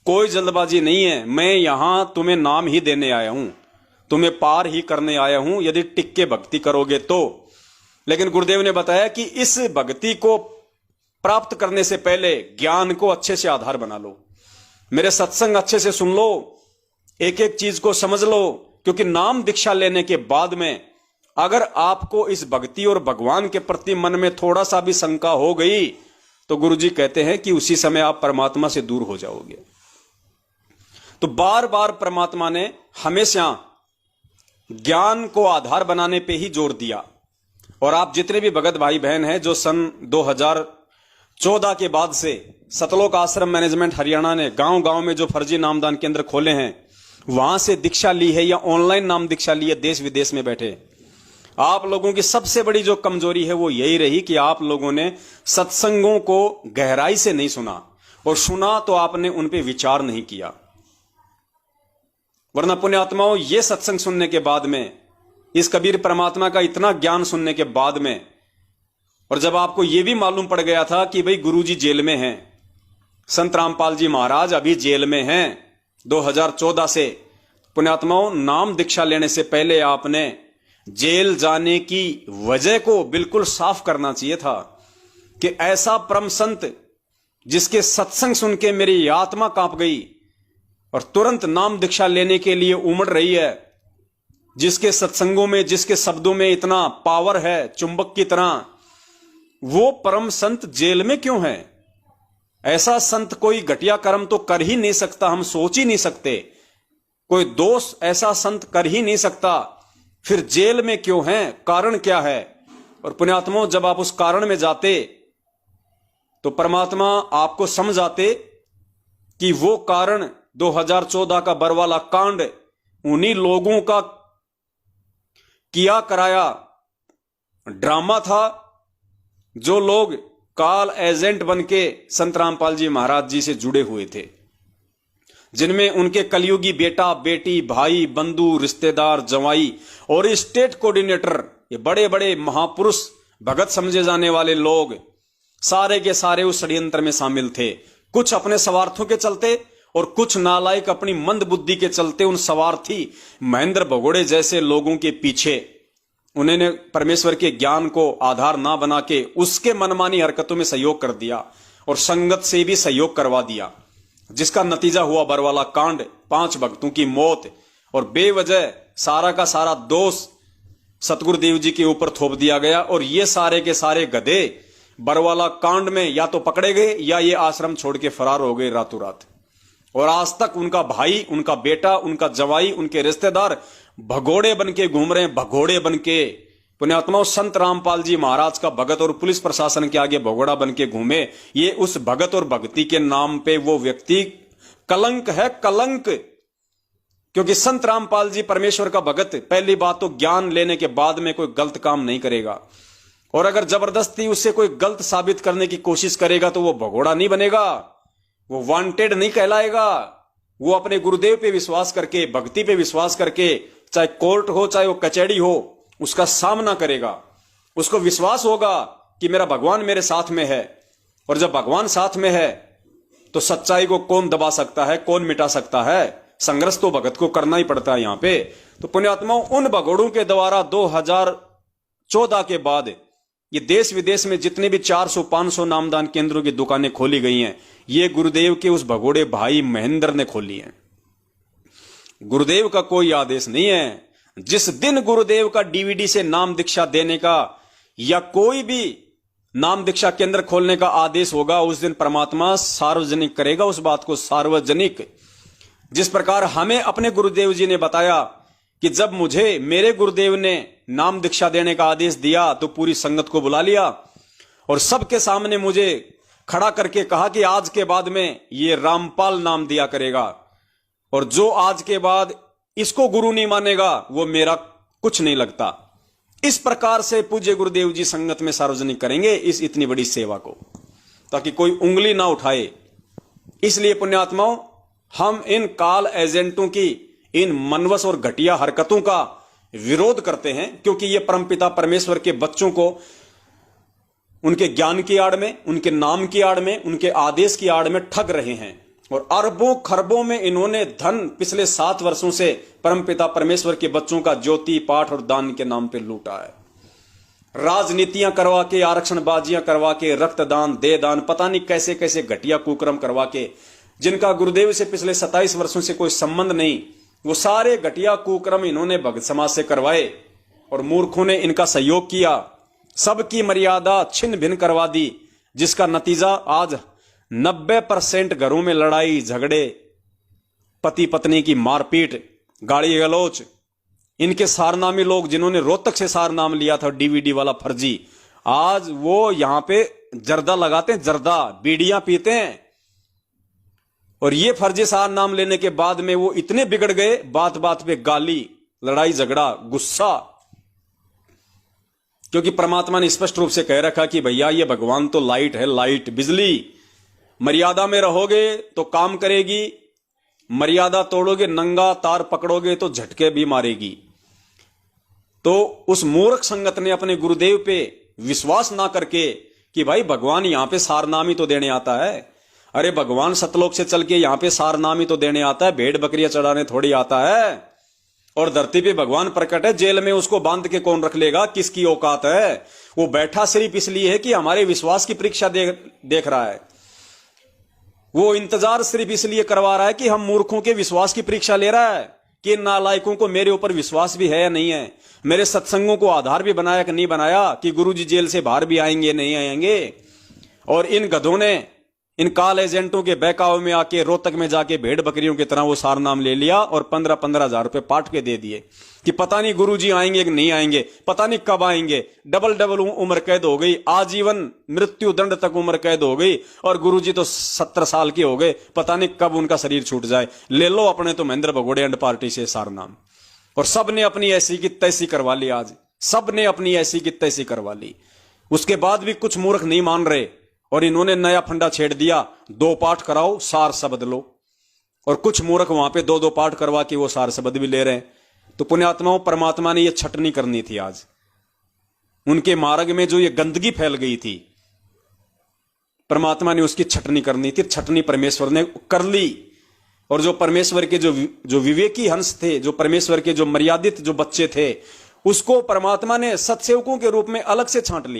कोई जल्दबाजी नहीं है। मैं यहां तुम्हें नाम ही देने आया हूं, तुम्हें पार ही करने आया हूं यदि टिक के भक्ति करोगे तो। लेकिन गुरुदेव ने बताया कि इस भक्ति को प्राप्त करने से पहले ज्ञान को अच्छे से आधार बना लो, मेरे सत्संग अच्छे से सुन लो, एक एक चीज को समझ लो, क्योंकि नाम दीक्षा लेने के बाद में अगर आपको इस भक्ति और भगवान के प्रति मन में थोड़ा सा भी शंका हो गई तो गुरुजी कहते हैं कि उसी समय आप परमात्मा से दूर हो जाओगे। तो बार बार परमात्मा ने हमेशा ज्ञान को आधार बनाने पे ही जोर दिया। और आप जितने भी भगत भाई बहन हैं जो सन 2014 के बाद से सतलोक आश्रम मैनेजमेंट हरियाणा ने गांव गांव में जो फर्जी नामदान केंद्र खोले हैं वहां से दीक्षा ली है या ऑनलाइन नाम दीक्षा ली है देश विदेश में बैठे, आप लोगों की सबसे बड़ी जो कमजोरी है वो यही रही कि आप लोगों ने सत्संगों को गहराई से नहीं सुना, और सुना तो आपने उन पे विचार नहीं किया। वरना पुण्यात्माओं, ये सत्संग सुनने के बाद में, इस कबीर परमात्मा का इतना ज्ञान सुनने के बाद में, और जब आपको यह भी मालूम पड़ गया था कि भाई गुरुजी जेल में हैं, संत रामपाल जी महाराज अभी जेल में हैं 2014 से, पुण्यात्माओं नाम दीक्षा लेने से पहले आपने जेल जाने की वजह को बिल्कुल साफ करना चाहिए था कि ऐसा परम संत जिसके सत्संग सुन के मेरी आत्मा कांप गई और तुरंत नाम दीक्षा लेने के लिए उमड़ रही है, जिसके सत्संगों में, जिसके शब्दों में इतना पावर है चुंबक की तरह, वो परम संत जेल में क्यों है? ऐसा संत कोई घटिया कर्म तो कर ही नहीं सकता, हम सोच ही नहीं सकते। कोई दोष ऐसा संत कर ही नहीं सकता, फिर जेल में क्यों है? कारण क्या है? और पुण्यात्माओं, जब आप उस कारण में जाते तो परमात्मा आपको समझाते कि वो कारण 2014 का बरवाला कांड उन्हीं लोगों का किया कराया ड्रामा था, जो लोग काल एजेंट बनके संत रामपाल जी महाराज जी से जुड़े हुए थे, जिनमें उनके कलयुगी बेटा बेटी, भाई बंधु, रिश्तेदार, जवाई और स्टेट कोऑर्डिनेटर, ये बड़े बड़े महापुरुष भगत समझे जाने वाले लोग सारे के सारे उस षड्यंत्र में शामिल थे। कुछ अपने स्वार्थों के चलते और कुछ नालायक अपनी मंद बुद्धि के चलते उन स्वार्थी महेंद्र भगोड़े जैसे लोगों के पीछे उन्होंने परमेश्वर के ज्ञान को आधार ना बना के उसके मनमानी हरकतों में सहयोग कर दिया और संगत से भी सहयोग करवा दिया, जिसका नतीजा हुआ बरवाला कांड, 5 भक्तों की मौत और बेवजह सारा का सारा दोष सतगुरुदेव जी के ऊपर थोप दिया गया। और ये सारे के सारे गधे बरवाला कांड में या तो पकड़े गए या ये आश्रम छोड़ के फरार हो गए रातों रात। और आज तक उनका भाई, उनका बेटा, उनका जवाई, उनके रिश्तेदार भगोड़े बन के घूम रहे हैं, भगोड़े बन के। पुण्यात्माओं, संत रामपाल जी महाराज का भगत और पुलिस प्रशासन के आगे भगोड़ा बन के घूमे, ये उस भगत और भक्ति के नाम पे वो व्यक्ति कलंक है, कलंक। क्योंकि संत रामपाल जी परमेश्वर का भगत पहली बात तो ज्ञान लेने के बाद में कोई गलत काम नहीं करेगा, और अगर जबरदस्ती उससे कोई गलत साबित करने की कोशिश करेगा तो वो भगोड़ा नहीं बनेगा, वो वांटेड नहीं कहलाएगा। वो अपने गुरुदेव पे विश्वास करके, भक्ति पे विश्वास करके, चाहे कोर्ट हो चाहे वो कचहरी हो, उसका सामना करेगा। उसको विश्वास होगा कि मेरा भगवान मेरे साथ में है, और जब भगवान साथ में है तो सच्चाई को कौन दबा सकता है, कौन मिटा सकता है? संघर्ष तो भगत को करना ही पड़ता है यहां पे। तो पुण्यात्माओं, उन भगोड़ों के द्वारा 2014 के बाद ये देश विदेश में जितने भी 400-500 नामदान केंद्रों की दुकानें खोली गई हैं, ये गुरुदेव के उस भगोड़े भाई महेंद्र ने खोली हैं। गुरुदेव का कोई आदेश नहीं है। जिस दिन गुरुदेव का डीवीडी से नाम दीक्षा देने का या कोई भी नाम दीक्षा केंद्र खोलने का आदेश होगा, उस दिन परमात्मा सार्वजनिक करेगा उस बात को, सार्वजनिक। जिस प्रकार हमें अपने गुरुदेव जी ने बताया कि जब मुझे मेरे गुरुदेव ने नाम दीक्षा देने का आदेश दिया तो पूरी संगत को बुला लिया और सबके सामने मुझे खड़ा करके कहा कि आज के बाद में ये रामपाल नाम दिया करेगा, और जो आज के बाद इसको गुरु नहीं मानेगा वो मेरा कुछ नहीं लगता। इस प्रकार से पूज्य गुरुदेव जी संगत में सार्वजनिक करेंगे इस इतनी बड़ी सेवा को, ताकि कोई उंगली ना उठाए। इसलिए पुण्यात्माओं, हम इन काल एजेंटों की इन मनवस और घटिया हरकतों का विरोध करते हैं, क्योंकि ये परमपिता परमेश्वर के बच्चों को उनके ज्ञान की आड़ में, उनके नाम की आड़ में, उनके आदेश की आड़ में ठग रहे हैं। और अरबों खरबों में इन्होंने धन पिछले 7 वर्षों से परमपिता परमेश्वर के बच्चों का ज्योति पाठ और दान के नाम पे लूटा है। राजनीतियां करवा के, आरक्षणबाजियां करवा के, रक्तदान, देहदान, पता नहीं कैसे कैसे घटिया कुकर्म करवा के, जिनका गुरुदेव से पिछले 27 वर्षों से कोई संबंध नहीं, वो सारे घटिया कुकर्म इन्होंने भक्त समाज से करवाए और मूर्खों ने इनका सहयोग किया। सबकी मर्यादा छिन्न भिन्न करवा दी, जिसका नतीजा आज 90% घरों में लड़ाई झगड़े, पति पत्नी की मारपीट, गाली गलौच। इनके सारनामी लोग जिन्होंने रोहतक से सार नाम लिया था डीवीडी वाला फर्जी, आज वो यहां पे जर्दा लगाते हैं, जर्दा बीड़ियां पीते हैं। और ये फर्जी सार नाम लेने के बाद में वो इतने बिगड़ गए, बात बात पे गाली, लड़ाई झगड़ा, गुस्सा। क्योंकि परमात्मा ने स्पष्ट रूप से कह रखा कि भैया ये भगवान तो लाइट है, लाइट, बिजली। मर्यादा में रहोगे तो काम करेगी, मर्यादा तोड़ोगे, नंगा तार पकड़ोगे तो झटके भी मारेगी। तो उस मूर्ख संगत ने अपने गुरुदेव पे विश्वास ना करके कि भाई भगवान यहां पे सारनामी तो देने आता है, अरे भगवान सतलोक से चल के यहां पे सारनामी तो देने आता है, भेड़ बकरियां चढ़ाने थोड़ी आता है। और धरती पे भगवान प्रकट है, जेल में उसको बांध के कौन रख लेगा, किसकी औकात है? वो बैठा सिर्फ इसलिए है कि हमारे विश्वास की परीक्षा देख रहा है। वो इंतजार सिर्फ इसलिए करवा रहा है कि हम मूर्खों के विश्वास की परीक्षा ले रहा है कि इन नालायकों को मेरे ऊपर विश्वास भी है या नहीं है, मेरे सत्संगों को आधार भी बनाया कि नहीं बनाया, कि गुरुजी जेल से बाहर भी आएंगे नहीं आएंगे। और इन गधों ने इन काल एजेंटों के बहकावे में आके रोहतक में जाके भेड़ बकरियों की तरह वो सार नाम ले लिया और 15-15 हजार रुपए पाट के दे दिए कि पता नहीं गुरुजी आएंगे कि नहीं आएंगे, पता नहीं कब आएंगे। डबल उम्र कैद हो गई, आजीवन मृत्यु दंड तक उम्र कैद हो गई, और गुरुजी तो 70 साल के हो गए, पता नहीं कब उनका शरीर छूट जाए। ले लो अपने तो महेंद्र भगोड़े एंड पार्टी से सार नाम। और सब ने अपनी ऐसी की तैसी करवा ली, आज सब ने अपनी ऐसी की तैसी करवा ली। उसके बाद भी कुछ मूर्ख नहीं मान रहे और इन्होंने नया फंडा छेड़ दिया, 2 पाठ कराओ सार शब्द लो। और कुछ मूर्ख वहां पे 2-2 पाठ करवा के वो सार शब्द भी ले रहे हैं। तो पुण्यात्माओं, परमात्मा ने ये छटनी करनी थी। आज उनके मार्ग में जो ये गंदगी फैल गई थी, परमात्मा ने उसकी छटनी करनी थी। छटनी परमेश्वर ने कर ली। और जो परमेश्वर के जो विवेकी हंस थे, जो परमेश्वर के जो मर्यादित जो बच्चे थे, उसको परमात्मा ने सत्सेवकों के रूप में अलग से छांट लिया।